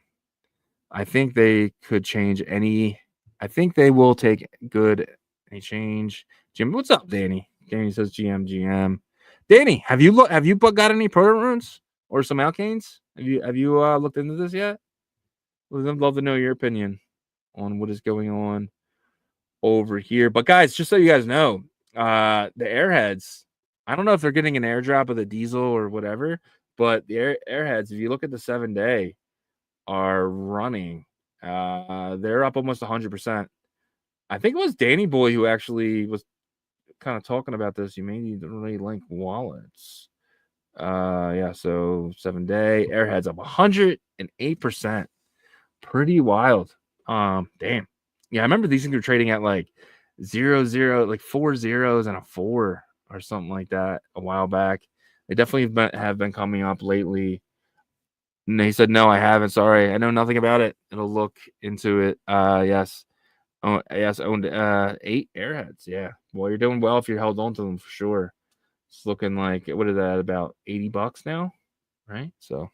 I think they could change I think they will take any change. Jim, what's up, Danny? Danny says GM. Danny, have you got any proto runes or some Alkanes? Have you looked into this yet? I'd love to know your opinion on what is going on over here. But guys, just so you guys know, the Airheads, I don't know if they're getting an airdrop of the diesel or whatever, but the Airheads, if you look at the 7-day, are running. They're up almost 100%. I think it was Danny Boy who actually was kind of talking about this. You may need to really link wallets. Yeah, so 7-day Airheads up 108%. Pretty wild. Damn. Yeah, I remember these things were trading at like 0, like 4 zeros and a 4 or something like that a while back. They definitely have been coming up lately. And he said, no, I haven't. Sorry. I know nothing about it. It'll look into it. Yes. Oh, yes, owned 8 Airheads. Yeah. Well, you're doing well if you held on to them for sure. It's looking like, what is that, about $80 now? Right? So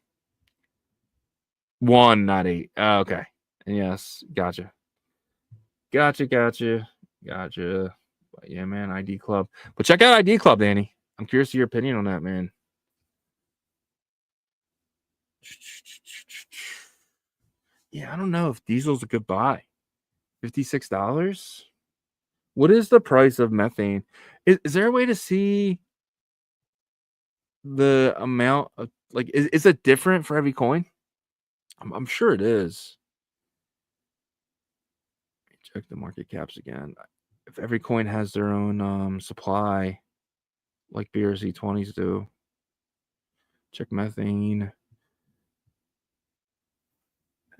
1, not 8. Okay. Yes. Gotcha. But yeah, man, ID Club. But check out ID Club, Danny. I'm curious to your opinion on that, man. Yeah, I don't know if diesel's a good buy. $56. What is the price of methane? Is there a way to see the amount of, like, is it different for every coin? I'm sure it is. Check the market caps again. If every coin has their own supply, like BRC20s do. Check methane.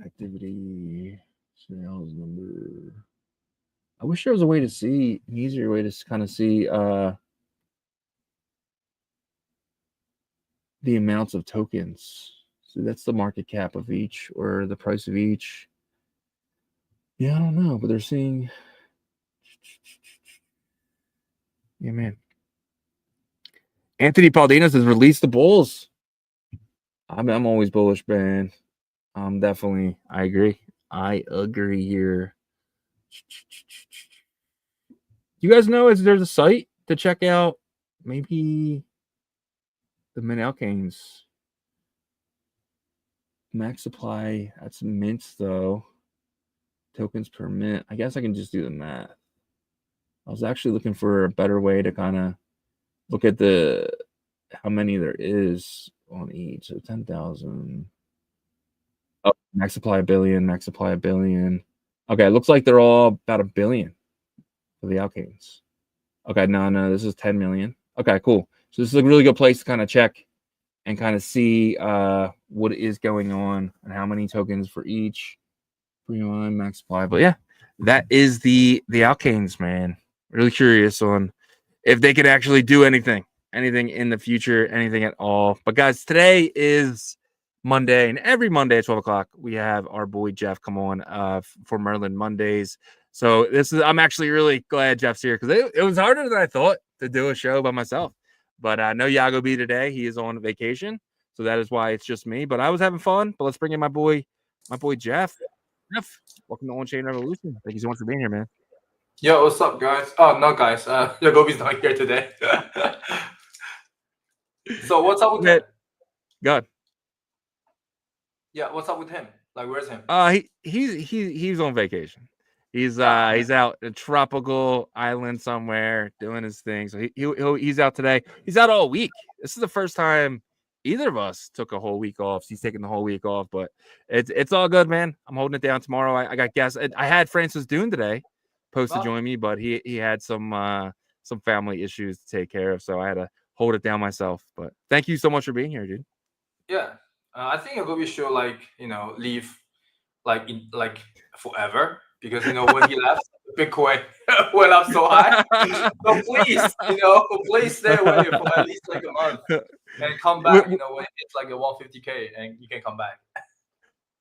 Activity. Sales number. I wish there was a way to see, an easier way to kind of see the amounts of tokens. So that's the market cap of each or the price of each. Yeah, I don't know, but they're seeing. Yeah, man. Anthony Paldinas has released the bulls. I'm always bullish, man. Definitely. I agree here. You guys know there's a site to check out maybe the mint Alkanes. Max supply. That's mints though. Tokens per mint. I guess I can just do the math. I was actually looking for a better way to kind of look at how many there is on each. So 10,000. Oh, max supply 1 billion, max supply 1 billion. Okay, it looks like they're all about 1 billion for the Alkanes. Okay, no, this is 10 million. Okay, cool. So this is a really good place to kind of check and kind of see what is going on and how many tokens for each. Pre-line, max supply. But yeah, that is the Alkanes, man. Really curious on if they could actually do anything in the future, anything at all. But guys, today is Monday, and every Monday at 12 o'clock, we have our boy Jeff come on for Merlin Mondays. So I'm actually really glad Jeff's here because it was harder than I thought to do a show by myself. But I know Yago B today. He is on vacation, so that is why it's just me. But I was having fun. But let's bring in my boy Jeff. Jeff, welcome to OnChain Revolution. Thank you so much for being here, man. Yo, what's up, guys? Oh, no, guys. Yagobi's not here today. So what's up with him? God. Yeah, what's up with him? Like, where's him? He's on vacation. He's out in a tropical island somewhere doing his thing. So he's out today. He's out all week. This is the first time either of us took a whole week off. He's taking the whole week off, but it's all good, man. I'm holding it down tomorrow. I got guests. I had Francis Dune today supposed to join me, but he had some family issues to take care of, so I had to hold it down myself. But thank you so much for being here, dude. Yeah, I think Yagobi should leave like forever because when he left, Bitcoin went up so high. So please stay away for at least like a month and come back. When it's like a 150K and you can come back.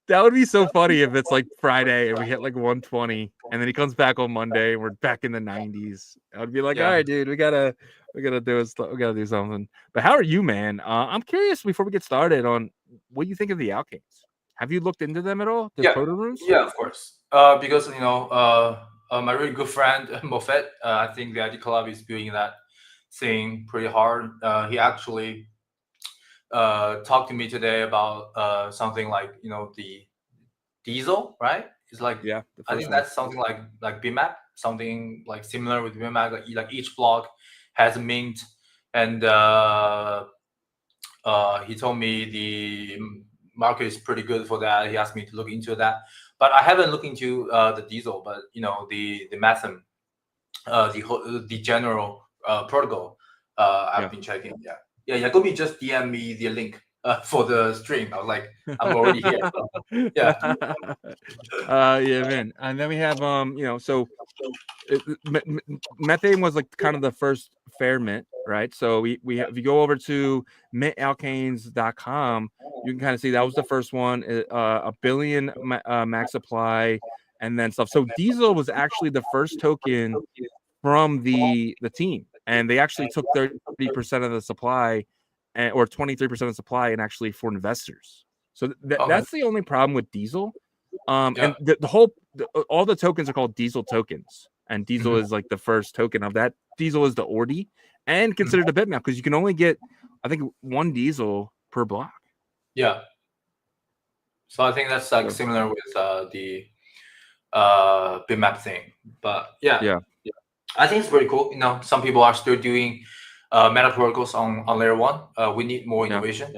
That would be so funny if it's like Friday and we hit like 120 and then he comes back on Monday and we're back in the 90s. I would be like, all right, dude, we gotta do something. But how are you, man? I'm curious before we get started on what you think of the Alkanes. Have you looked into them at all? The proto runes? Yeah, of course. Because my really good friend Moffett, I think the ID Club is doing that thing pretty hard. He actually talked to me today about something like the diesel, right? It's like I think that's something like BMAP, something like similar with BMAP. Like each block has a mint, and he told me the market is pretty good for that. He asked me to look into that, but I haven't looked into the diesel. But the Matham, the general protocol, I've been checking. Yeah, Yagobi just DM me the link for the stream. I was like, I'm already here. So, yeah. Yeah, man. And then we have so methane was like kind of the first fair mint, right? So we have, if you go over to mintalkanes.com, you can kind of see that was the first one, 1 billion max supply and then stuff. So diesel was actually the first token from the team, and they actually took 30% of the supply or 23% of the supply and actually for investors. So that's the only problem with diesel. And all the tokens are called diesel tokens, and diesel is like the first token of that. Diesel is the ordi and considered a bitmap because you can only get, I think, 1 diesel per block. Yeah. So I think that's like similar with the bitmap thing, but yeah. I think it's pretty cool. Some people are still doing meta protocols on layer 1. We need more innovation.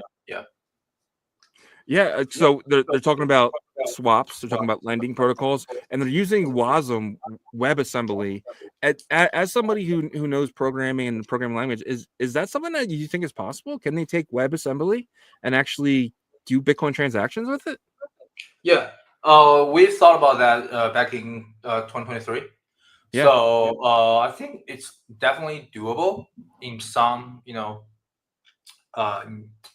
Yeah, so they're talking about swaps. They're talking about lending protocols, and they're using WASM WebAssembly. As somebody who knows programming and programming language, is that something that you think is possible? Can they take WebAssembly and actually do Bitcoin transactions with it? Yeah, we thought about that back in 2023. Yeah. So I think it's definitely doable in some,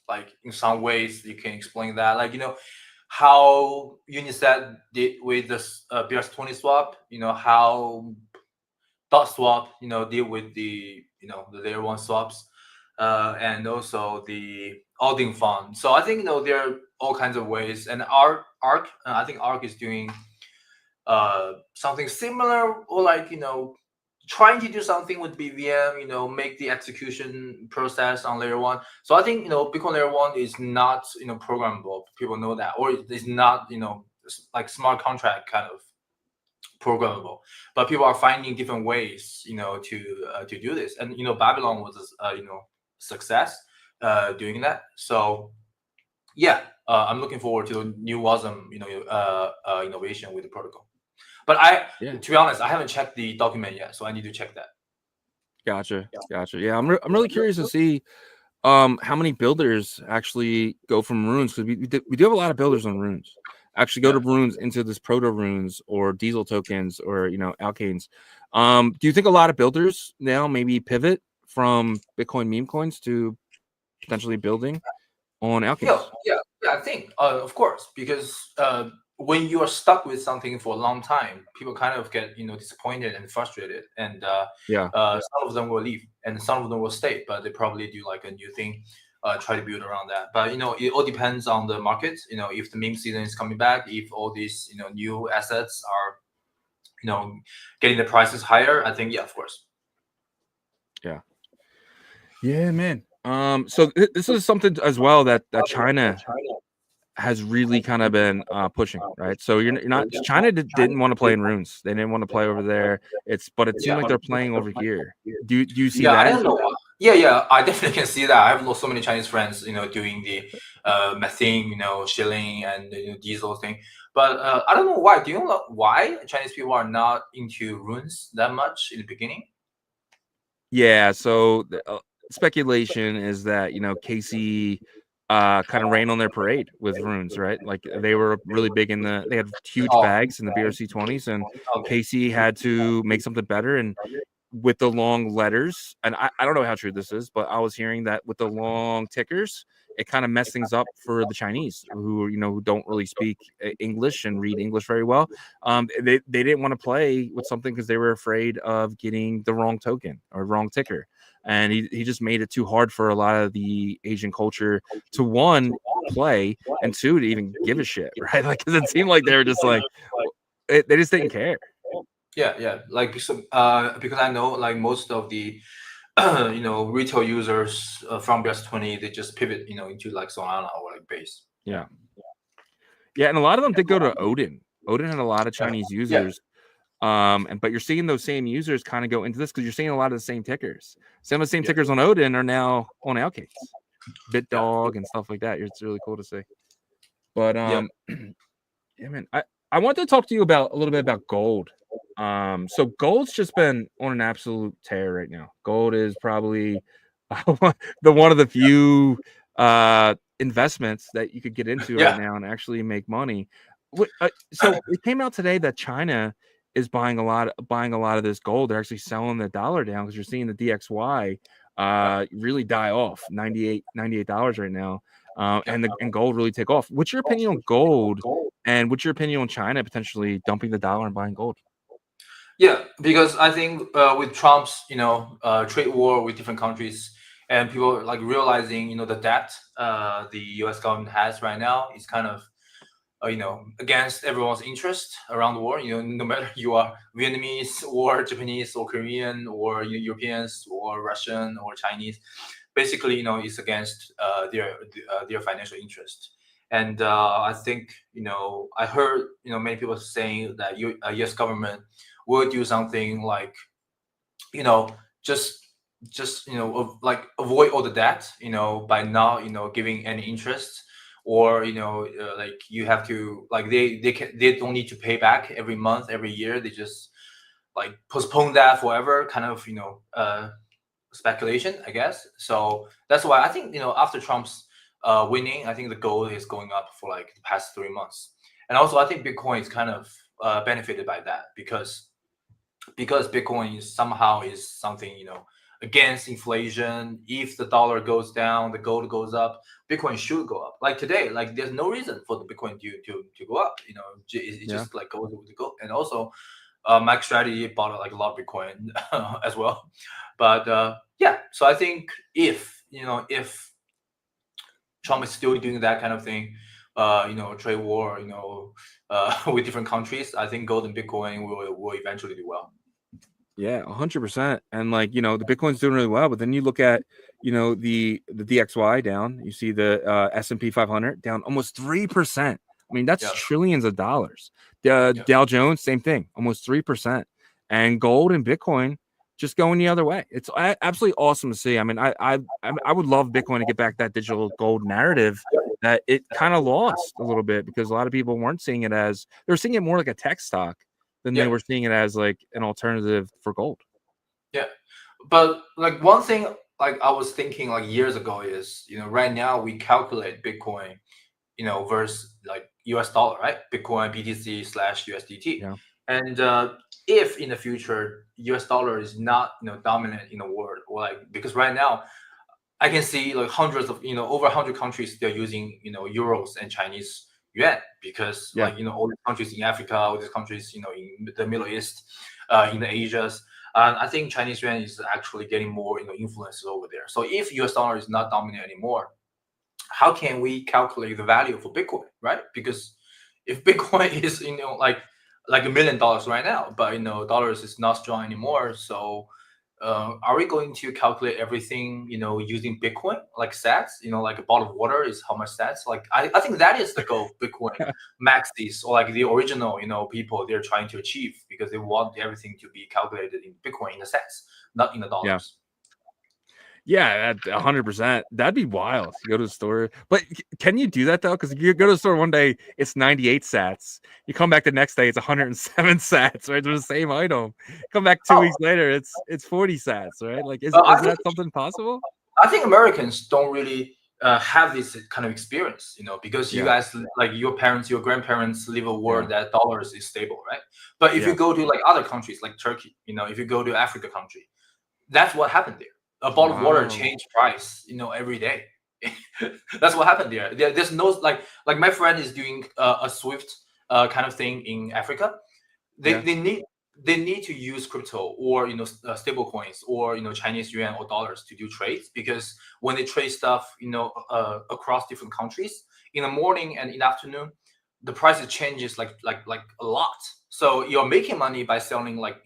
like in some ways you can explain that, like how Unisat did with the BRC20 swap, how dot swap, deal with the the layer one swaps, and also the Alding fund. So I think there are all kinds of ways, and Arc, I think Arc is doing something similar, or like trying to do something with BVM, make the execution process on layer one. So I think Bitcoin layer one is not programmable. People know that, or it's not like smart contract kind of programmable. But people are finding different ways to do this, and Babylon was success doing that. So yeah, I'm looking forward to the new WASM innovation with the protocol. But to be honest, I haven't checked the document yet, so I need to check that. Gotcha. Yeah, I'm really curious to see how many builders actually go from runes, because we do have a lot of builders on runes. Actually go to runes into this proto runes or diesel tokens or alkanes. Do you think a lot of builders now maybe pivot from Bitcoin meme coins to potentially building on alkanes? Yeah, I think of course, because when you are stuck with something for a long time, people kind of get disappointed and frustrated, and some of them will leave and some of them will stay, but they probably do like a new thing, try to build around that. But it all depends on the market. If the meme season is coming back, if all these new assets are getting the prices higher, I think of course. Yeah, man. So this is something as well that China has really kind of been pushing, right? So you're not China didn't want to play in runes. They didn't want to play over there. But it seemed like they're playing over here. Do you see that? I don't know. Yeah, I definitely can see that. I have so many Chinese friends, doing the methane, shilling and diesel thing. But I don't know why. Do you know why Chinese people are not into runes that much in the beginning? Yeah. So speculation is that Casey kind of rained on their parade with runes, right? Like they were really big they had huge bags in the BRC20s, and Casey had to make something better. And with the long letters, and I don't know how true this is, but I was hearing that with the long tickers, it kind of messed things up for the Chinese who don't really speak English and read English very well. They didn't want to play with something because they were afraid of getting the wrong token or wrong ticker. And he just made it too hard for a lot of the Asian culture to, one, play, and two, to even give a shit, right? Like, because it seemed like they were just like, they just didn't care. Yeah. Like because I know like most of the retail users from BRC20, they just pivot into like Solana or like Base. Yeah, and a lot of them did go to Odin. Odin had a lot of Chinese users. But you're seeing those same users kind of go into this because you're seeing a lot of the same tickers. Some of the same tickers on Odin are now on Alkanes, BitDog and stuff like that. It's really cool to see. But yeah, man, I want to talk to you a little bit about gold. So gold's just been on an absolute tear right now. Gold is probably one of the few investments that you could get into right now and actually make money. So it came out today that China is buying a lot of this gold. They're actually selling the dollar down because you're seeing the DXY really die off, $98 right now, and gold really take off. What's your opinion on gold, and what's your opinion on China potentially dumping the dollar and buying gold? Yeah, because I think with Trump's trade war with different countries, and people like realizing the debt the U.S. government has right now is kind of against everyone's interest around the world. No matter you are Vietnamese or Japanese or Korean or Europeans or Russian or Chinese, basically it's against their financial interest. And I think I heard many people saying that U.S. government will do something like just like avoid all the debt by not giving any interest or like you have to like they don't need to pay back every month, every year. They just like postpone that forever, kind of speculation, I guess. So that's why I think after Trump's winning, I think the gold is going up for like the past 3 months, and also I think Bitcoin is kind of benefited by that because Bitcoin is somehow is something against inflation. If the dollar goes down, the gold goes up, Bitcoin should go up. Like today, like there's no reason for the Bitcoin to go up. It just like goes with the gold. And also, MicroStrategy bought like a lot of Bitcoin as well. But yeah, so I think if Trump is still doing that kind of thing, trade war, with different countries, I think gold and Bitcoin will eventually do well. Yeah, 100%. And like, the Bitcoin's doing really well, but then you look at, the DXY down, you see the S&P 500 down almost 3%. I mean, that's trillions of dollars. Dow Jones, same thing, almost 3%. And gold and Bitcoin just going the other way. It's absolutely awesome to see. I mean, I would love Bitcoin to get back that digital gold narrative that it kind of lost a little bit because a lot of people weren't seeing it as, they were seeing it more like a tech stock than they were seeing it as like an alternative for gold. Yeah, but like one thing like I was thinking like years ago is right now we calculate Bitcoin versus like US dollar, right? Bitcoin BTC / USDT. And if in the future US dollar is not dominant in the world, or like because right now I can see like hundreds of over 100 countries they're using euros and Chinese yuan because like all the countries in Africa, all these countries in the Middle East, in the Asias, I think Chinese yuan is actually getting more influence over there. So if US dollar is not dominant anymore, how can we calculate the value for Bitcoin, right? Because if Bitcoin is like $1 million right now, but dollars is not strong anymore, so are we going to calculate everything using Bitcoin like sats? Like a bottle of water is how much sats? Like I think that is the goal Bitcoin maxis, or like the original people they're trying to achieve, because they want everything to be calculated in Bitcoin in the sats, not in the dollars. Yeah, 100%. That'd be wild. You go to the store, but can you do that though? Because you go to the store one day, it's 98 sats. You come back the next day, it's 107 sats. Right, they're the same item. Come back 2 weeks later, it's 40 sats. Right, like is that something possible? I think Americans don't really have this kind of experience, because you guys, like your parents, your grandparents, live a world that dollars is stable, right? But if you go to like other countries like Turkey, if you go to Africa country, that's what happened there. A bottle of water changed price, every day. That's what happened there. There's no like my friend is doing a Swift kind of thing in Africa. They need to use crypto or stable coins or Chinese yuan or dollars to do trades, because when they trade stuff across different countries in the morning and in the afternoon, the price changes like a lot. So you're making money by selling like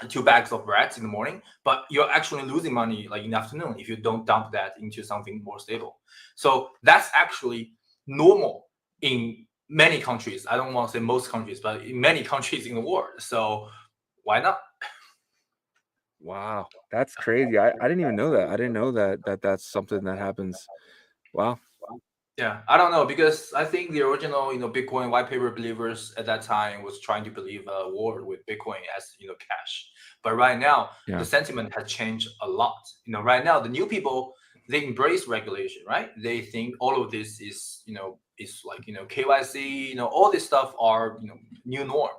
2 bags of bread in the morning, but you're actually losing money like in the afternoon if you don't dump that into something more stable. So that's actually normal in many countries. I don't want to say most countries, but in many countries in the world. So why not? Wow, that's crazy. I didn't even know that. I didn't know that's something that happens. Wow. Yeah, I don't know, because I think the original, Bitcoin white paper believers at that time was trying to believe a war with Bitcoin as, cash. But right now, the sentiment has changed a lot. Right now, the new people, they embrace regulation, right? They think all of this is, is like, KYC, all this stuff are, new norm.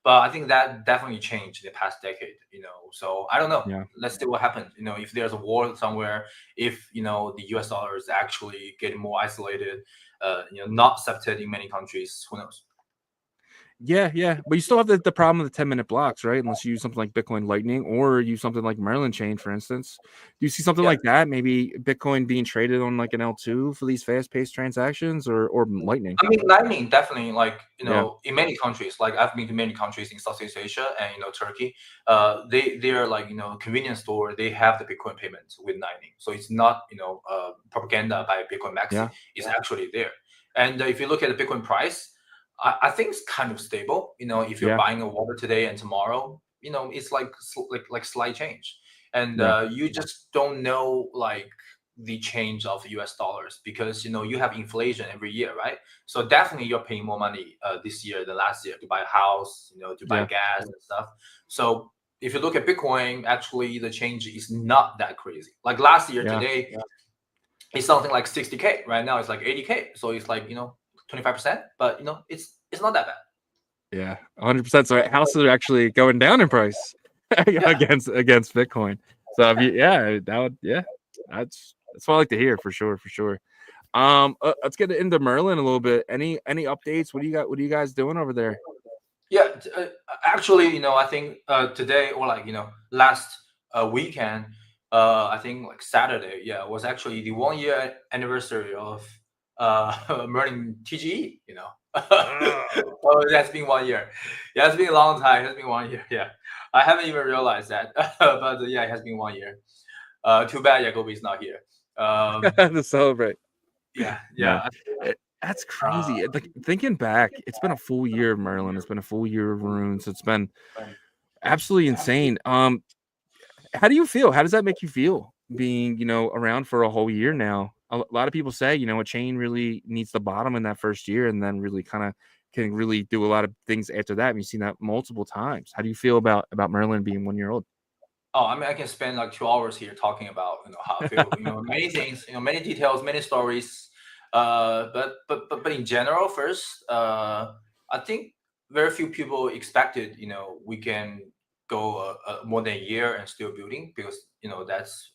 But I think that definitely changed in the past decade, So I don't know. Yeah. Let's see what happens. If there's a war somewhere, if the US dollar is actually getting more isolated, not accepted in many countries, who knows? Yeah. But you still have the problem of the 10-minute blocks, right? Unless you use something like Bitcoin Lightning or use something like Merlin chain, for instance. Do you see something like that? Maybe Bitcoin being traded on like an L2 for these fast-paced transactions, or Lightning? I mean, Lightning definitely, like, in many countries, like I've been to many countries in Southeast Asia and, Turkey, they're like, convenience store, they have the Bitcoin payments with Lightning. So it's not, propaganda by Bitcoin Maxi. It's actually there. And if you look at the Bitcoin price, I think it's kind of stable. If you're buying a water today and tomorrow, it's like slight change. And you just don't know, like, the change of US dollars, because you have inflation every year, right? So definitely you're paying more money this year than last year to buy a house, to buy gas and stuff. So if you look at Bitcoin, actually the change is not that crazy. Like last year today, it's something like 60K. Right now it's like 80K. So it's like 25%, but it's not that bad. Yeah, 100%. So houses are actually going down in price against Bitcoin. So that's what I like to hear for sure. Let's get into Merlin a little bit. Any updates? What do you guys doing over there? Yeah, actually, I think today, or like last weekend, I think like Saturday, was actually the 1 year anniversary of Merlin TGE. Oh, that's been 1 year. Yeah, it's been a long time. It's been 1 year. Yeah, I haven't even realized that, but yeah, it has been 1 year. Too bad Jacoby's not here. To celebrate. Yeah. That's crazy. Like thinking back, it's been a full year of Merlin. It's been a full year of Rune. So it's been absolutely insane. How do you feel? How does that make you feel being, around for a whole year now? A lot of people say, a chain really needs the bottom in that first year and then really kind of can really do a lot of things after that. And you've seen that multiple times. How do you feel about Merlin being 1 year old? Oh, I mean, I can spend like 2 hours here talking about how I feel. Many things, many details, many stories. But in general, first, I think very few people expected we can go more than a year and still building, because that's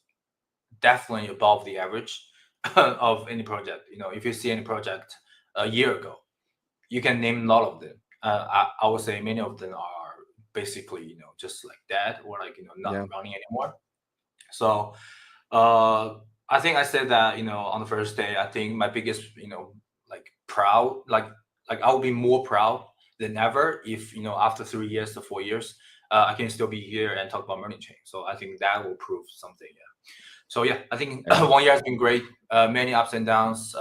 definitely above the average of any project. If you see any project a year ago, you can name a lot of them. I would say many of them are basically just like that, or like not running anymore. So I think I said that on the first day, I think my biggest like proud, like I would be more proud than ever if after 3 years to 4 years I can still be here and talk about Merlin chain. So I think that will prove something. So yeah, I think 1 year has been great. Many ups and downs.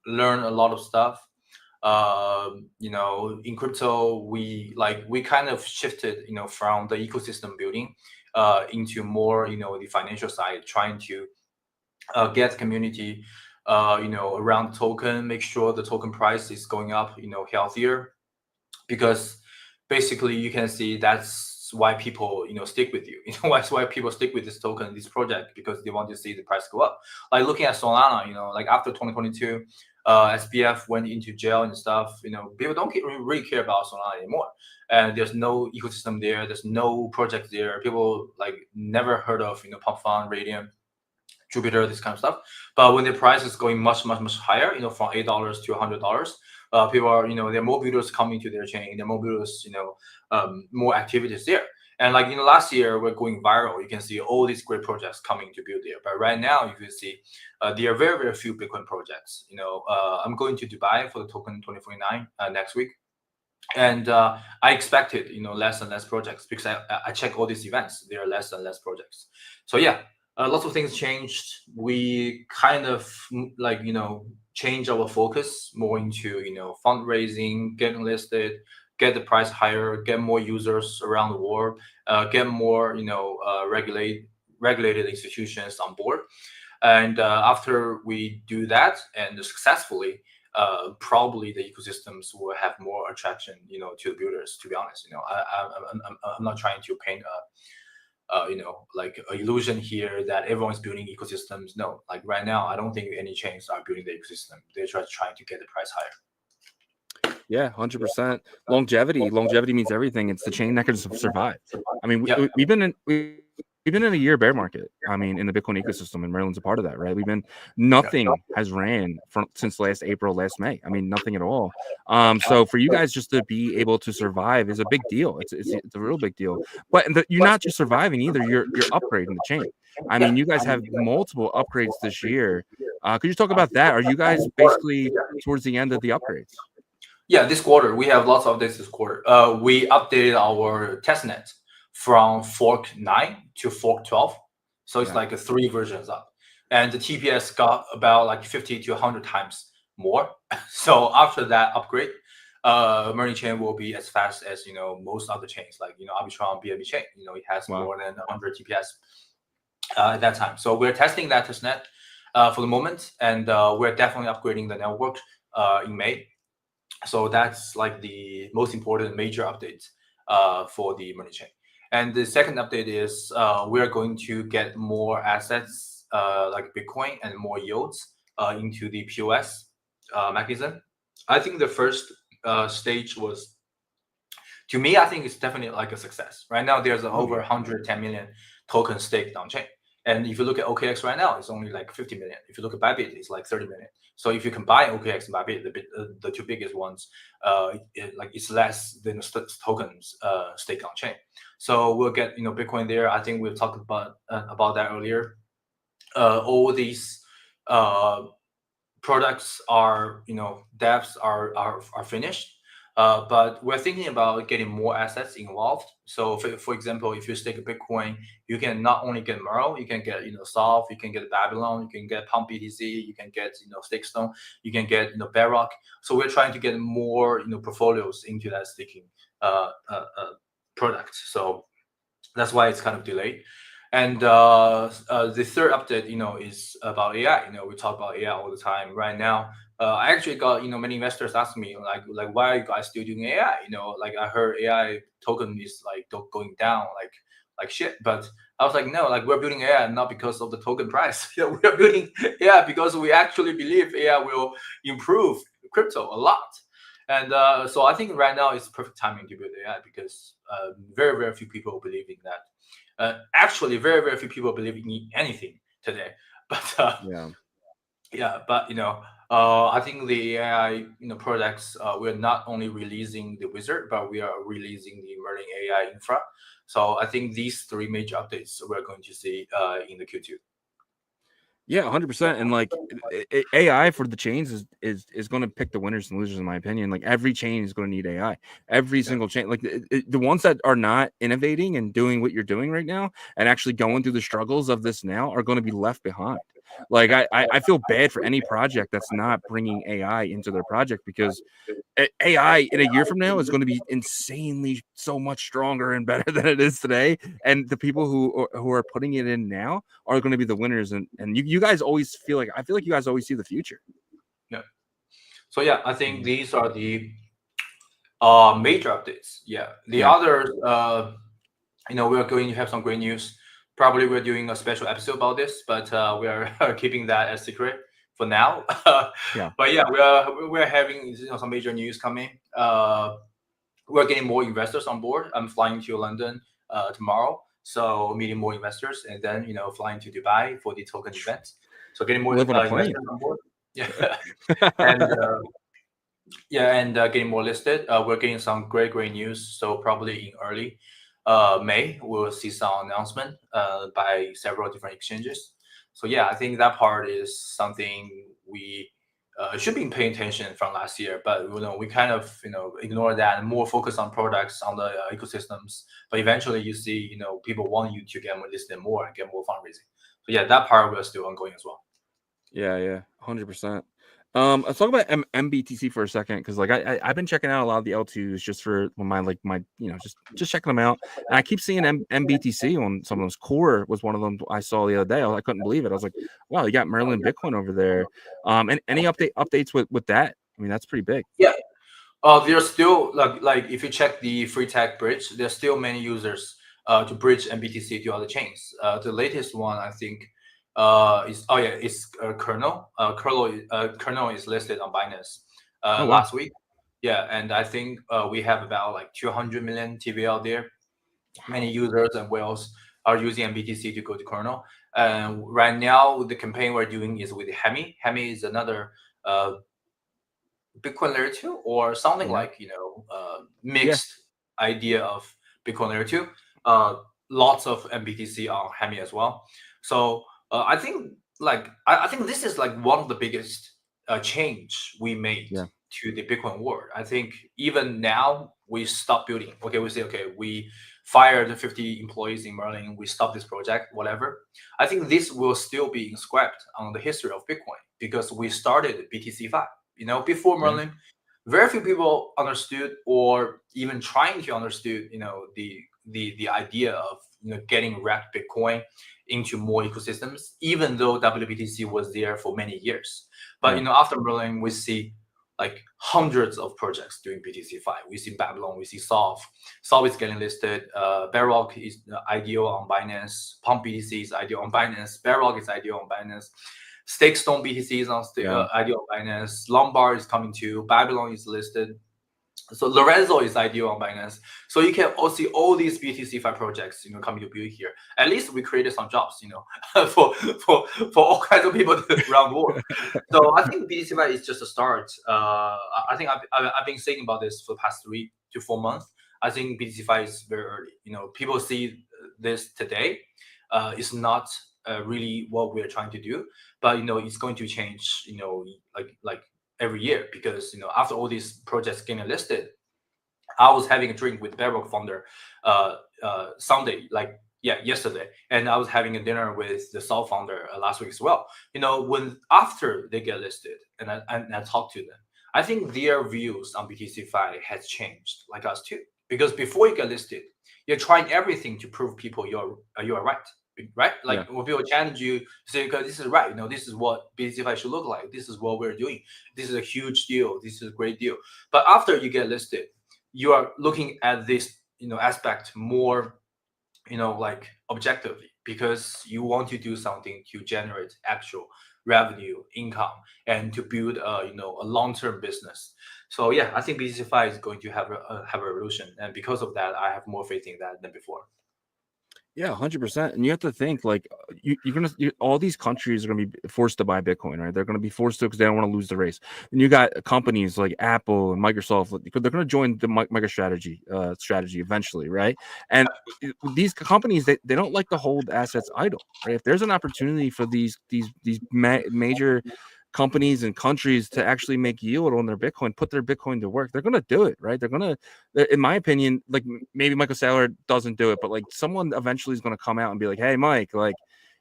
Learn a lot of stuff. In crypto, we kind of shifted from the ecosystem building into more the financial side, trying to get community around the token, make sure the token price is going up healthier, because basically you can see that's why people stick with you. That's why people stick with this token, this project, because they want to see the price go up. Like looking at Solana, like after 2022, SBF went into jail and stuff. People don't really care about Solana anymore, and there's no ecosystem there. There's no project there. People like never heard of Pump Fund, Radium, Jupiter, this kind of stuff. But when the price is going much higher, from $8 to $100, people are there are more builders coming to their chain. There are more builders, more activities there. And like last year we're going viral. You can see all these great projects coming to build there. But right now you can see there are very few Bitcoin projects. I'm going to Dubai for the token 2049 next week. And I expected less and less projects, because I check all these events. There are less and less projects. So yeah, lots of things changed. We kind of change our focus more into fundraising, getting listed, get the price higher, get more users around the world, get more regulated institutions on board. And after we do that and successfully, probably the ecosystems will have more attraction to the builders. To be honest, I'm not trying to paint like an illusion here that everyone's building ecosystems. No, like right now, I don't think any chains are building the ecosystem. They're just trying to get the price higher. Yeah, 100%. Longevity means everything. It's the chain that can survive. I mean, we've been in a year bear market. I mean, in the Bitcoin ecosystem, and Merlin's a part of that, right? Nothing has ran since last April, last May. I mean, nothing at all. So for you guys just to be able to survive is a big deal. It's a real big deal. But you're not just surviving either. You're upgrading the chain. I mean, you guys have multiple upgrades this year. Could you talk about that? Are you guys basically towards the end of the upgrades? Yeah, this quarter we have lots of updates. This quarter, we updated our testnet from fork 9 to fork 12, so it's like 3 versions up, and the TPS got about like 50 to 100 times more. So after that upgrade, Merlin chain will be as fast as most other chains, like Arbitrum, BNB chain. It has more than 100 TPS at that time. So we're testing that testnet, for the moment, and we're definitely upgrading the network in May. So that's like the most important major update for the Merlin chain. And the second update is we are going to get more assets like Bitcoin and more yields into the POS mechanism. I think the first stage was, to me, I think it's definitely like a success. Right now, there's over 110 million tokens staked on chain. And if you look at OKX right now, it's only like 50 million. If you look at Bybit, it's like 30 million. So if you combine OKX and Bybit, the two biggest ones, it's less than the tokens staked on chain. So we'll get Bitcoin there. I think we've talked about that earlier. All these products are devs are finished. But we're thinking about getting more assets involved. So, for example, if you stake a Bitcoin, you can not only get Merl, you can get Solve, you can get Babylon, you can get Pump BTC, you can get Stakestone, you can get Bedrock. So we're trying to get more portfolios into that staking product. So that's why it's kind of delayed. And the third update, is about AI. We talk about AI all the time. Right now, I actually got many investors asking me like why are you guys still doing AI? Like I heard AI token is like going down like shit. But I was like, no, like we're building AI not because of the token price. We're building AI because we actually believe AI will improve crypto a lot. And so I think right now it's perfect timing to build AI because very, very few people believe in that. Actually, very, very few people believe in anything today. But I think the AI products, we're not only releasing the wizard, but we are releasing the Merlin AI infra. So I think these three major updates we're going to see in the Q2. Yeah, 100%. And like AI for the chains is going to pick the winners and losers, in my opinion. Like every chain is going to need AI. Every single chain, like the ones that are not innovating and doing what you're doing right now and actually going through the struggles of this now are going to be left behind. Like I feel bad for any project that's not bringing AI into their project, because AI in a year from now is going to be insanely so much stronger and better than it is today. And the people who are putting it in now are going to be the winners. And you guys always I feel like you guys always see the future. Yeah. So yeah, I think these are the major updates. Yeah. The others, we are going to have some great news. Probably we're doing a special episode about this, but we are keeping that a secret for now. But yeah, we're having some major news coming. We're getting more investors on board. I'm flying to London tomorrow, so meeting more investors, and then flying to Dubai for the token event. So getting more investors on board. Yeah, and getting more listed. We're getting some great news. So probably in early May, we'll see some announcement by several different exchanges. So yeah, I think that part is something we should be paying attention from last year, but we kind of ignore that and more focus on products, on the ecosystems. But eventually, you see people want you to get more listed more and get more fundraising. So yeah, that part we're still ongoing as well. Yeah, 100%. Let's talk about MBTC for a second, because like I've been checking out a lot of the L2s just for my just checking them out, and I keep seeing MBTC on some of those. Core was one of them I saw the other day. I couldn't believe it. I was like, wow, you got Merlin Bitcoin over there. And any updates with that? I mean, that's pretty big. Yeah. There's still like if you check the free tag bridge, there's still many users to bridge MBTC to other chains. The latest one I think it's Kernel. Kernel is listed on Binance last week. Yeah, and I think we have about like 200 million TVL there. Many users and whales are using MBTC to go to Kernel. And right now, the campaign we're doing is with Hemi. Hemi is another Bitcoin layer 2 or something like mixed idea of Bitcoin layer 2. Lots of MBTC on Hemi as well. So I think I think this is like one of the biggest change we made to the Bitcoin world. I think even now we stop building. Okay, we say we fired 50 employees in Merlin. We stop this project, whatever. I think this will still be inscribed on the history of Bitcoin because we started BTC5. Before Merlin, very few people understood or even trying to understood, the idea of getting wrapped Bitcoin into more ecosystems, even though WBTC was there for many years. But after Merlin, we see like hundreds of projects doing BTC-Fi. We see Babylon, we see Solve. Solve is getting listed. Bedrock is IDO on Binance. Pump BTC is IDO on Binance. Bedrock is IDO on Binance. Stakestone BTC is on IDO on Binance. Lombard is coming too. Babylon is listed. So Lorenzo is ideal on Binance. So you can also see all these BTC-Fi projects, coming to build here. At least we created some jobs, for all kinds of people around the world. So I think BTC-Fi is just a start. I think I've been saying about this for the past 3 to 4 months. I think BTC-Fi is very early. People see this today. It's not really what we're trying to do, but it's going to change. Like every year, because after all these projects getting listed, I was having a drink with Bedrock founder Sunday, yesterday, and I was having a dinner with the Solve founder last week as well. When after they get listed, and I talk to them, I think their views on BTC-Fi has changed, like us too. Because before you get listed, you're trying everything to prove people you're right. Right, when people challenge you, say, "Because this is right, this is what BTC-Fi should look like. This is what we're doing. This is a huge deal. This is a great deal." But after you get listed, you are looking at this, aspect more, objectively, because you want to do something to generate actual revenue, income, and to build a long-term business. So yeah, I think BTC-Fi is going to have a revolution, and because of that, I have more faith in that than before. Yeah, 100%. And you have to think all these countries are going to be forced to buy Bitcoin, right? They're going to be forced to, because they don't want to lose the race. And you got companies like Apple and Microsoft, they're going to join the MicroStrategy strategy eventually, right? And these companies, they don't like to hold assets idle, right? If there's an opportunity for these major companies and countries to actually make yield on their Bitcoin, put their Bitcoin to work, they're going to do it, right? They're going to, in my opinion, maybe Michael Saylor doesn't do it, but someone eventually is going to come out and be like, "Hey, Mike,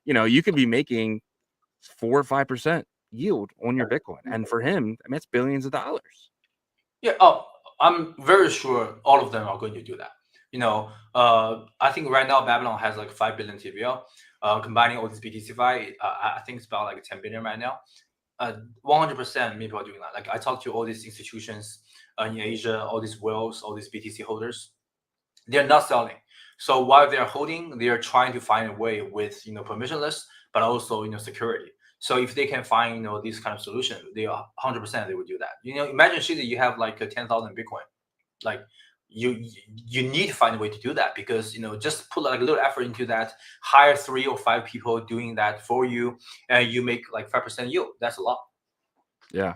you could be making 4 or 5% yield on your Bitcoin." And for him, that's billions of dollars. Yeah. I'm very sure all of them are going to do that. I think right now Babylon has 5 billion TVL. Combining all this BTC-Fi, I think it's about 10 billion right now. 100% people are doing that. I talked to all these institutions in Asia, all these whales, all these BTC holders. They're not selling. So while they're holding, they are trying to find a way with permissionless, but also security. So if they can find this kind of solution, they are 100% they would do that. Imagine that you have 10,000 Bitcoin, you need to find a way to do that, because just put a little effort into that, hire 3 or 5 people doing that for you, and you make 5% yield. That's a lot. Yeah,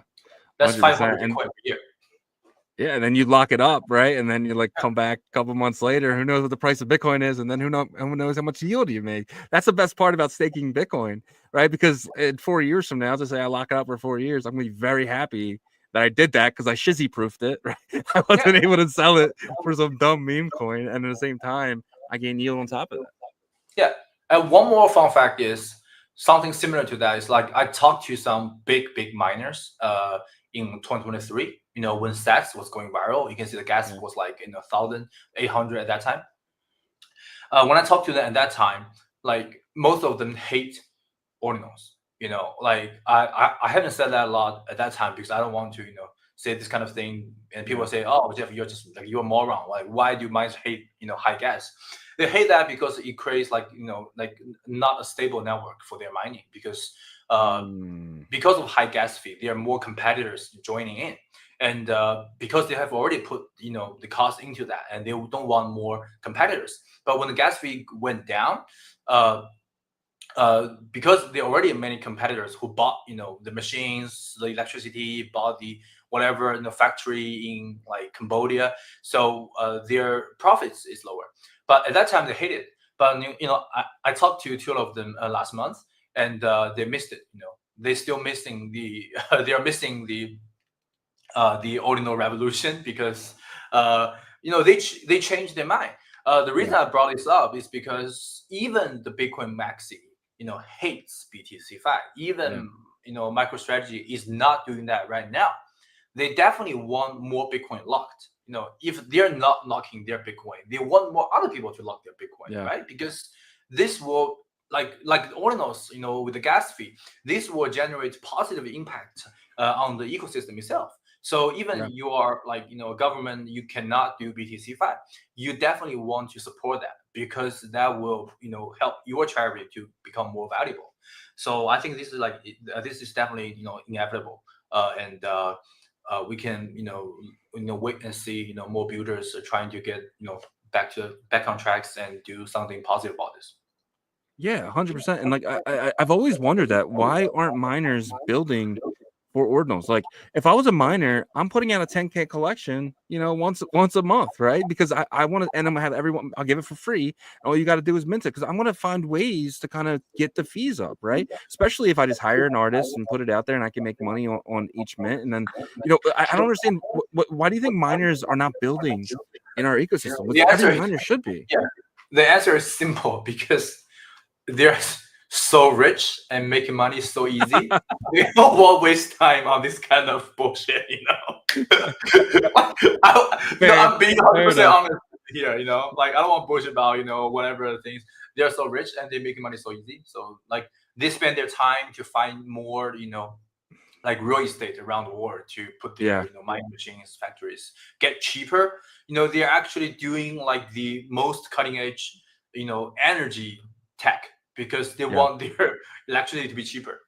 that's 500 Bitcoin per year. Yeah, and then you lock it up, right? And then you come back a couple months later. Who knows what the price of Bitcoin is, and then who knows how much yield you make? That's the best part about staking Bitcoin, right? Because in 4 years from now, to say I lock it up for 4 years, I'm gonna be very happy that I did that, because I shizzy proofed it, right? I wasn't able to sell it for some dumb meme coin, and at the same time, I gain yield on top of that. Yeah, and one more fun fact is something similar to that is I talked to some big miners in 2023. When Sats was going viral, you can see the gas was 1,800 at that time. When I talked to them at that time, most of them hate ordinals. I haven't said that a lot at that time, because I don't want to say this kind of thing, and people say, "Oh, Jeff, you're just you're a moron. Why do miners hate high gas?" They hate that because it creates not a stable network for their mining, because of high gas fee, there are more competitors joining in, and because they have already put the cost into that, and they don't want more competitors. But when the gas fee went down, because there are already many competitors who bought the machines, the electricity, bought the whatever factory in Cambodia, so their profits is lower. But at that time they hated it. But I talked to 2 of them last month, and they missed it. They're still missing the they are missing the ordinal revolution, because they changed their mind. The reason I brought this up is because even the Bitcoin maxi hates BTC-Fi. Even MicroStrategy is not doing that right now. They definitely want more Bitcoin locked. If they're not locking their Bitcoin, they want more other people to lock their Bitcoin, right? Because this will like ordinals, with the gas fee, this will generate positive impact on the ecosystem itself. So even you are like, a government, you cannot do BTC5. You definitely want to support that, because that will, help your charity to become more valuable. So I think this is like, this is definitely, inevitable. And we can, wait and see, more builders trying to get, back on tracks and do something positive about this. Yeah, 100%. And like I've always wondered that, why aren't miners building for ordinals? Like, if I was a miner, I'm putting out a 10K collection, once a month, right? Because I want to, and I'm gonna have everyone, I'll give it for free. All you got to do is mint it, because I'm gonna find ways to kind of get the fees up, right? Especially if I just hire an artist and put it out there, and I can make money on each mint. And then, I don't understand why do you think miners are not building in our ecosystem, which every miner should be? Yeah, the answer is simple, because they're so rich and making money so easy. They don't want to waste time on this kind of bullshit, I'm being 100% honest here, like, I don't want bullshit about, whatever things. They're so rich and they're making money so easy. So like, they spend their time to find more, like real estate around the world to put their mining machines, factories, get cheaper. They're actually doing like the most cutting edge, energy tech, because they want their electricity to be cheaper.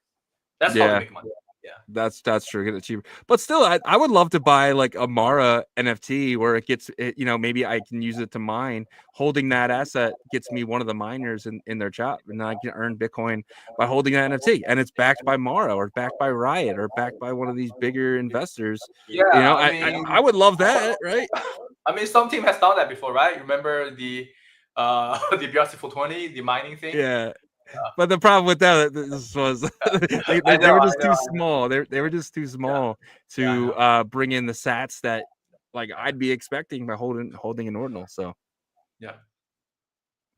That's how they make money. Yeah, that's true. Get it cheaper, but still, I would love to buy like a Mara NFT where it gets it, maybe I can use it to mine. Holding that asset gets me one of the miners in their chat, and then I can earn Bitcoin by holding that NFT, and it's backed by Mara, or backed by Riot, or backed by one of these bigger investors. Yeah, I would love that, right? I mean, some team has done that before, right? Remember the BRC420, the mining thing? Yeah. But the problem with that, this was they were just too small. They were just too small to bring in the sats that like I'd be expecting by holding an ordinal. So yeah.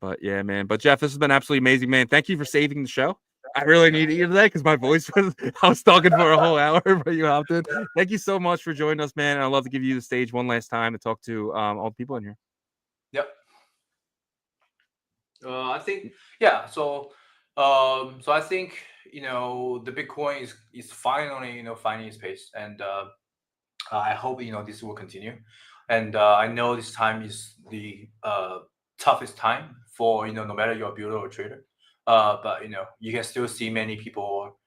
But yeah, man. But Jeff, this has been absolutely amazing, man. Thank you for saving the show. I really needed you today because my voice was, I was talking for a whole hour, but you hopped in. Thank you so much for joining us, man. And I'd love to give you the stage one last time to talk to all the people in here. Yep. I think, yeah. So I think, the Bitcoin is finally, finding its pace, and I hope, this will continue. And I know this time is the toughest time for, no matter you're a builder or trader. But you can still see many people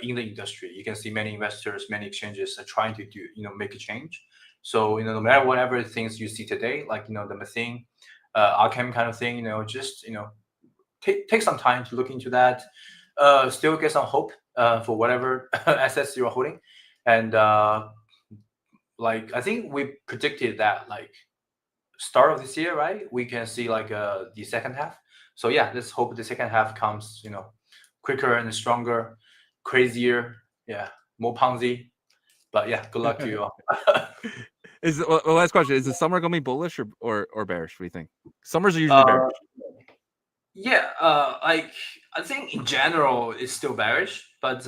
in the industry. You can see many investors, many exchanges are trying to do, make a change. So no matter whatever things you see today, like the methane, Alkane kind of thing, just take some time to look into that. Still get some hope for whatever assets you're holding, and like I think we predicted that like start of this year, right? We can see like the second half. So yeah, let's hope the second half comes, quicker and stronger, crazier, more Ponzi. But yeah, good luck to you all. Last question: is the summer going to be bullish or bearish? What do you think? Summers are usually bearish. Yeah, like I think in general it's still bearish, but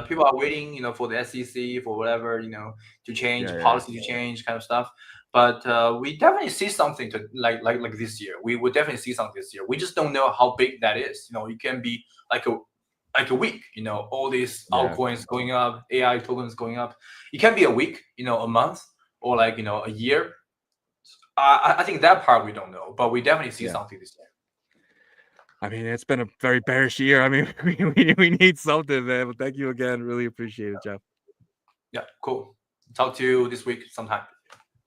people are waiting, for the SEC, for whatever, to change, policy to change, kind of stuff. But we definitely see something to like this year. We would definitely see something this year. We just don't know how big that is. It can be like a week. All these altcoins going up, AI tokens going up. It can be a week, a month, or like a year. I think that part we don't know, but we definitely see something this year. I mean, it's been a very bearish year. I mean, we need something, man. But thank you again. Really appreciate it, Jeff. Yeah, cool. Talk to you this week sometime.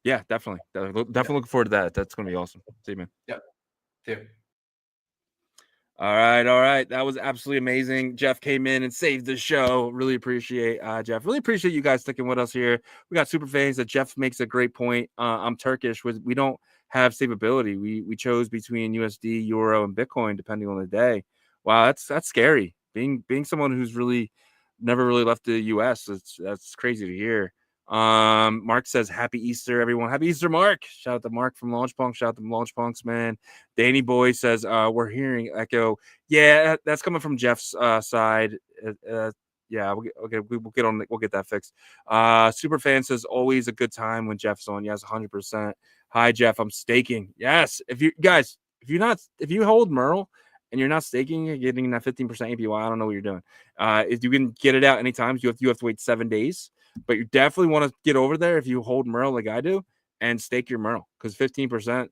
Yeah, definitely. Definitely looking forward to that. That's going to be awesome. See you, man. Yeah. See you. All right. That was absolutely amazing. Jeff came in and saved the show. Really appreciate Jeff. Really appreciate you guys sticking with us here. We got super fans that Jeff makes a great point. I'm Turkish. We don't have stability. We chose between USD, Euro, and Bitcoin depending on the day. Wow, that's scary. Being someone who's really never really left the US, that's crazy to hear. Mark says happy Easter, everyone. Happy Easter, Mark. Shout out to Mark from Launchpunk. Shout out to Launchpunks, man. Danny Boy says we're hearing echo. Yeah, that's coming from Jeff's side. Yeah, we'll get that fixed. Superfan says always a good time when Jeff's on. Yes, 100%. Hi, Jeff. I'm staking. Yes. If you hold Merle and you're not staking, you're getting that 15% APY. I don't know what you're doing. If you can get it out anytime, you have to wait 7 days. But you definitely want to get over there if you hold Merl like I do and stake your Merl, because 15%,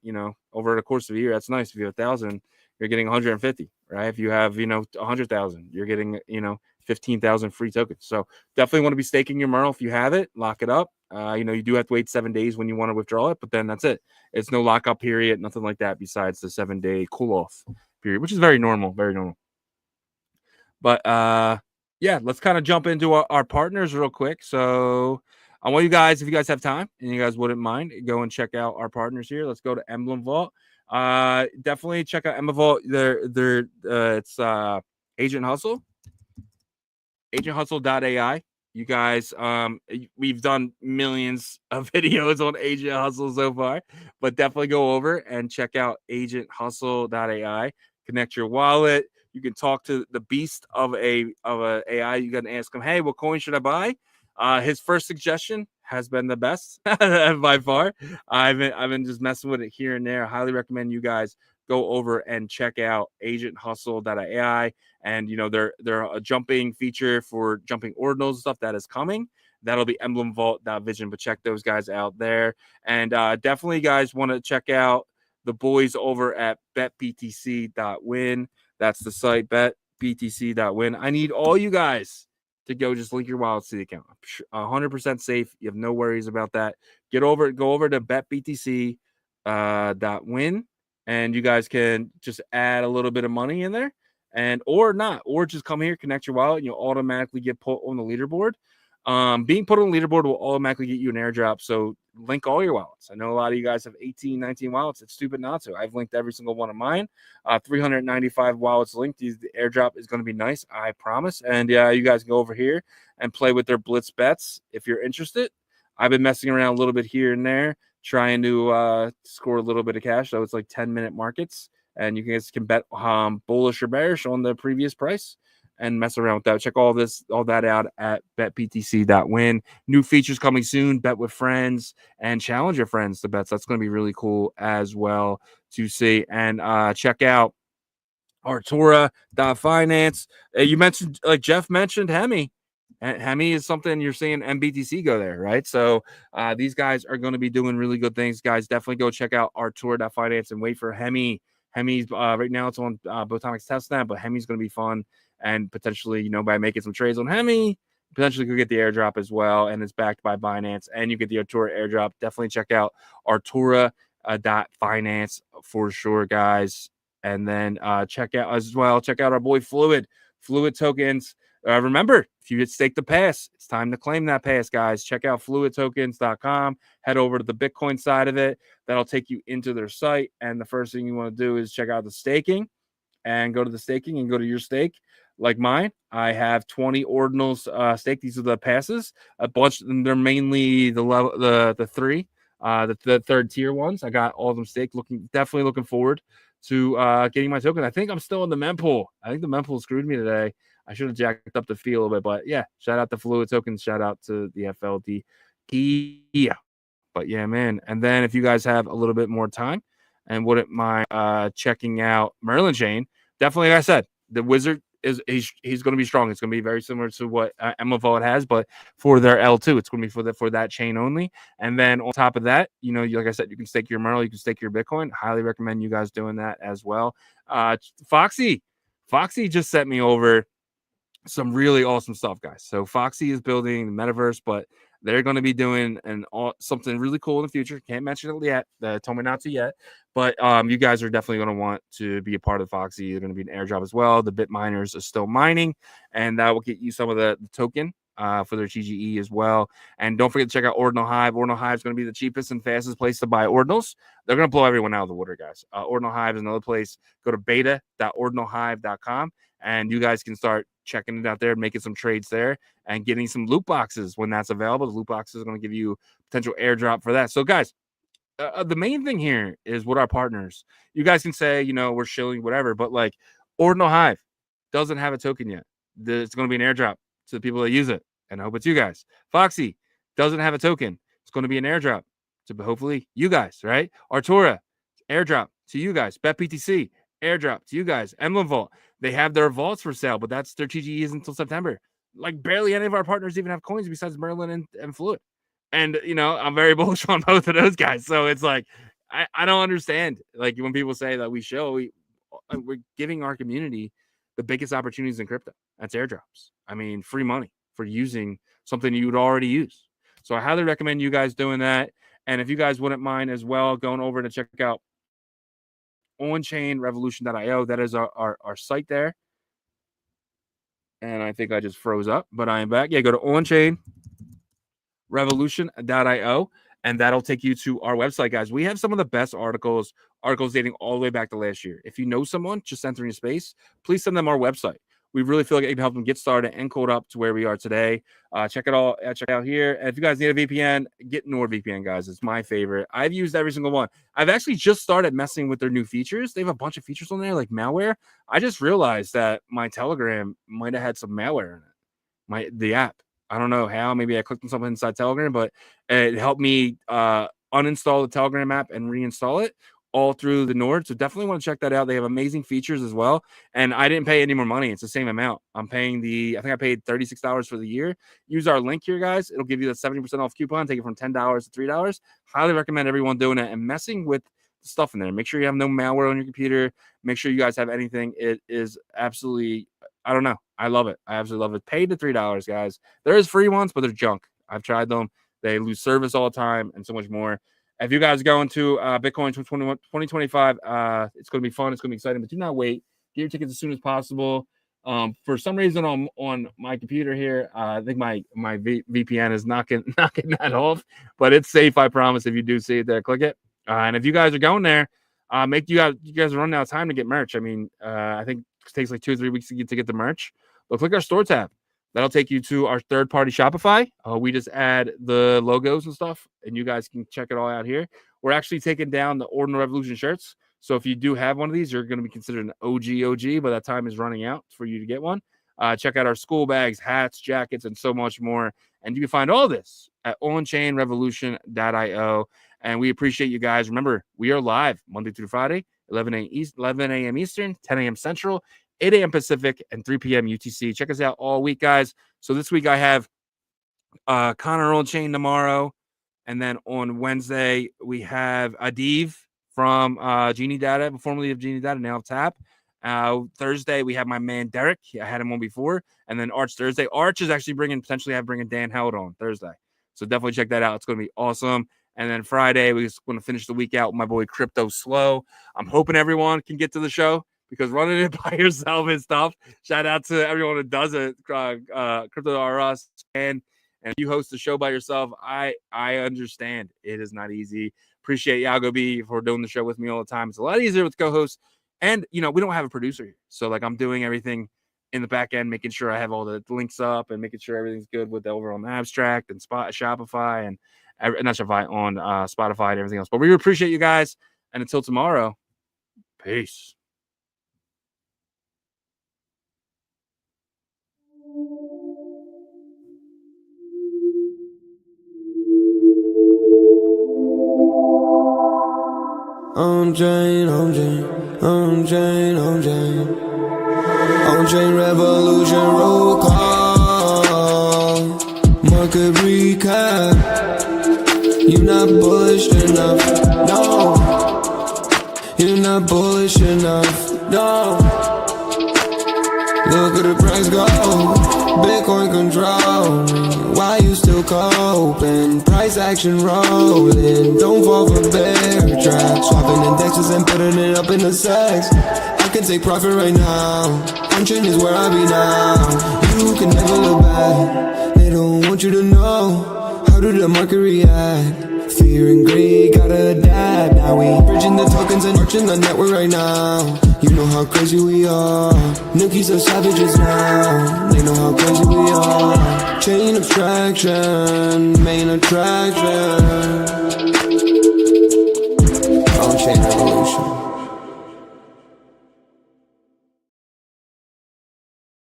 over the course of a year, that's nice. If you have 1,000, you're getting 150, right? If you have 100,000, you're getting 15,000 free tokens. So definitely want to be staking your Merl if you have it. Lock it up. You do have to wait 7 days when you want to withdraw it, but then that's it. It's no lockup period, nothing like that besides the 7-day cool off period, which is very normal, very normal. But yeah, let's kind of jump into our partners real quick. So I want you guys, if you guys have time and you guys wouldn't mind, go and check out our partners here. Let's go to Emblem Vault. Definitely check out Emblem Vault. It's Agent Hustle, agenthustle.ai. You guys, we've done millions of videos on Agent Hustle so far, but definitely go over and check out agenthustle.ai. Connect your wallet. You can talk to the beast of a AI. You can ask him, hey, what coin should I buy? His first suggestion has been the best by far. I've been just messing with it here and there. I highly recommend you guys go over and check out agenthustle.ai. And they're a jumping feature for jumping ordinals and stuff that is coming. That'll be emblemvault.vision, but check those guys out there. And definitely, guys, want to check out the boys over at betbtc.win. That's the site, betbtc.win. I need all you guys to go just link your wallets to the account. 100% safe. You have no worries about that. Go over to betbtc.win, and you guys can just add a little bit of money in there, or not, or just come here, connect your wallet, and you'll automatically get put on the leaderboard. Being put on the leaderboard will automatically get you an airdrop. So link all your wallets. I know a lot of you guys have 18, 19 wallets. It's stupid not to. I've linked every single one of mine. 395 wallets linked. The airdrop is going to be nice, I promise. And you guys can go over here and play with their blitz bets if you're interested. I've been messing around a little bit here and there, trying to score a little bit of cash. So it's like 10-minute markets, and you guys can bet bullish or bearish on the previous price and mess around with that. Check all that out at betbtc.win. New features coming soon. Bet with friends and challenge your friends to bets. That's going to be really cool as well to see. And check out Artura.finance. You mentioned, like Jeff mentioned, Hemi. And Hemi is something you're seeing MBTC go there, right? So these guys are going to be doing really good things. Guys, definitely go check out Artura.finance and wait for Hemi. Hemi's right now it's on Botonic's testnet, but Hemi's going to be fun. And potentially, by making some trades on Hemi, potentially could get the airdrop as well. And it's backed by Binance, and you get the Artura airdrop. Definitely check out Artura.finance for sure, guys. And then check out our boy Fluid tokens. Remember, if you get staked the pass, it's time to claim that pass, guys. Check out fluidtokens.com. Head over to the Bitcoin side of it. That'll take you into their site. And the first thing you want to do is check out the staking, and go to the staking and go to your stake. Like mine, I have 20 ordinals staked. These are the passes. A bunch, they're mainly the three, the third tier ones. I got all of them staked. Definitely looking forward to getting my token. I think I'm still in the mempool. I think the mempool screwed me today. I should have jacked up the fee a little bit, but yeah, shout out to Fluid Tokens. Shout out to the FLDT. Yeah. But yeah, man. And then if you guys have a little bit more time and wouldn't mind checking out Merlin chain, definitely, like I said, the wizard he's going to be strong. It's going to be very similar to what Emma has, but for their L2, it's going to be for that chain only. And then on top of that, like I said, you can stake your Merlin, you can stake your Bitcoin. Highly recommend you guys doing that as well. Foxy just sent me over some really awesome stuff, guys. So Foxy is building the metaverse, but they're going to be doing something really cool in the future. Can't mention it yet. They told me not to yet. But you guys are definitely going to want to be a part of Foxy. They're going to be an airdrop as well. The bit miners are still mining, and that will get you some of the token for their TGE as well. And don't forget to check out Ordinal Hive. Ordinal Hive is going to be the cheapest and fastest place to buy ordinals. They're going to blow everyone out of the water, guys. Ordinal Hive is another place. Go to beta.ordinalhive.com, and you guys can start checking it out there, making some trades there, and getting some loot boxes when that's available. The loot boxes are going to give you potential airdrop for that. So, guys, the main thing here is with our partners. You guys can say, we're shilling, whatever, but like Ordinal Hive doesn't have a token yet. It's going to be an airdrop to the people that use it, and I hope it's you guys. Foxy doesn't have a token. It's going to be an airdrop to hopefully you guys, right? Artura, airdrop to you guys. BetBTC, Airdrop to you guys. Emblem Vault. They have their vaults for sale, but that's their TGE is until September. Like barely any of our partners even have coins besides Merlin and Fluid. And you know, I'm very bullish on both of those guys. So it's like I don't understand. Like when people say that we're giving our community the biggest opportunities in crypto. That's airdrops. I mean, free money for using something you would already use. So I highly recommend you guys doing that. And if you guys wouldn't mind as well, going over to check out OnChainRevolution.io. That is our site there. And I think I just froze up, but I am back. Yeah, go to OnChainRevolution.io, and that'll take you to our website, guys. We have some of the best articles dating all the way back to last year. If you know someone just entering a space, please send them our website. We really feel like it can help them get started and code up to where we are today. Check it out here. And if you guys need a VPN, get NordVPN, guys. It's my favorite. I've used every single one. I've actually just started messing with their new features. They have a bunch of features on there, like malware. I just realized that my Telegram might have had some malware in it. The app. I don't know how. Maybe I clicked on something inside Telegram, but it helped me uninstall the Telegram app and reinstall it all through the Nord. So definitely want to check that out. They have amazing features as well. And I didn't pay any more money. It's the same amount. I'm paying I think I paid $36 for the year. Use our link here, guys. It'll give you the 70% off coupon. Take it from $10 to $3. Highly recommend everyone doing it and messing with the stuff in there. Make sure you have no malware on your computer. Make sure you guys have anything. It is absolutely, I don't know. I love it. I absolutely love it. Pay the $3, guys. There is free ones, but they're junk. I've tried them. They lose service all the time and so much more. If you guys go into Bitcoin 2025, it's going to be fun. It's going to be exciting, but do not wait. Get your tickets as soon as possible. For some reason on my computer here, I think my VPN is knocking that off, but it's safe. I promise. If you do see it there, click it. And if you guys are going there, you guys are running out of time to get merch. I mean, I think it takes like 2 or 3 weeks to get the merch. But click our store tab. That'll take you to our third-party Shopify. We just add the logos and stuff, and you guys can check it all out here. We're actually taking down the Ordinal Revolution shirts. So if you do have one of these, you're going to be considered an OG, but that time is running out for you to get one. Check out our school bags, hats, jackets, and so much more. And you can find all this at OnChainRevolution.io. And we appreciate you guys. Remember, we are live Monday through Friday, 11 a.m. Eastern, 10 a.m. Central, 8 a.m. Pacific, and 3 p.m. UTC. Check us out all week, guys. So this week I have Connor on chain tomorrow. And then on Wednesday, we have Adiv from Genie Data, formerly of Genie Data, now of Tap. Thursday, we have my man Derek. I had him on before. And then Arch Thursday. Arch is actually bringing Dan Howard on Thursday. So definitely check that out. It's going to be awesome. And then Friday, we're just going to finish the week out with my boy Crypto Slow. I'm hoping everyone can get to the show, because running it by yourself is tough. Shout out to everyone who does it. Crypto R Us. And if you host the show by yourself, I understand it is not easy. Appreciate Yago B for doing the show with me all the time. It's a lot easier with co-hosts. And, we don't have a producer here. So, I'm doing everything in the back end, making sure I have all the links up and making sure everything's good with the overall abstract and Shopify and not Shopify, on Spotify and everything else. But we appreciate you guys. And until tomorrow, peace. OnChain Revolution roll call. Market recap. You're not bullish enough. No. You're not bullish enough. No. Look at the price go. Bitcoin control. Why you still coping? Price action rolling. Don't fall for bear trap. Swapping indexes and putting it up in the sex. I can take profit right now. OnChain is where I be now. You can never look back. They don't want you to know. How did the market react? Fear and greed, gotta adapt. Now we bridging the tokens and marching the network right now. You know how crazy we are. Nookies are savages now. They know how crazy we are. Chain abstraction, main attraction.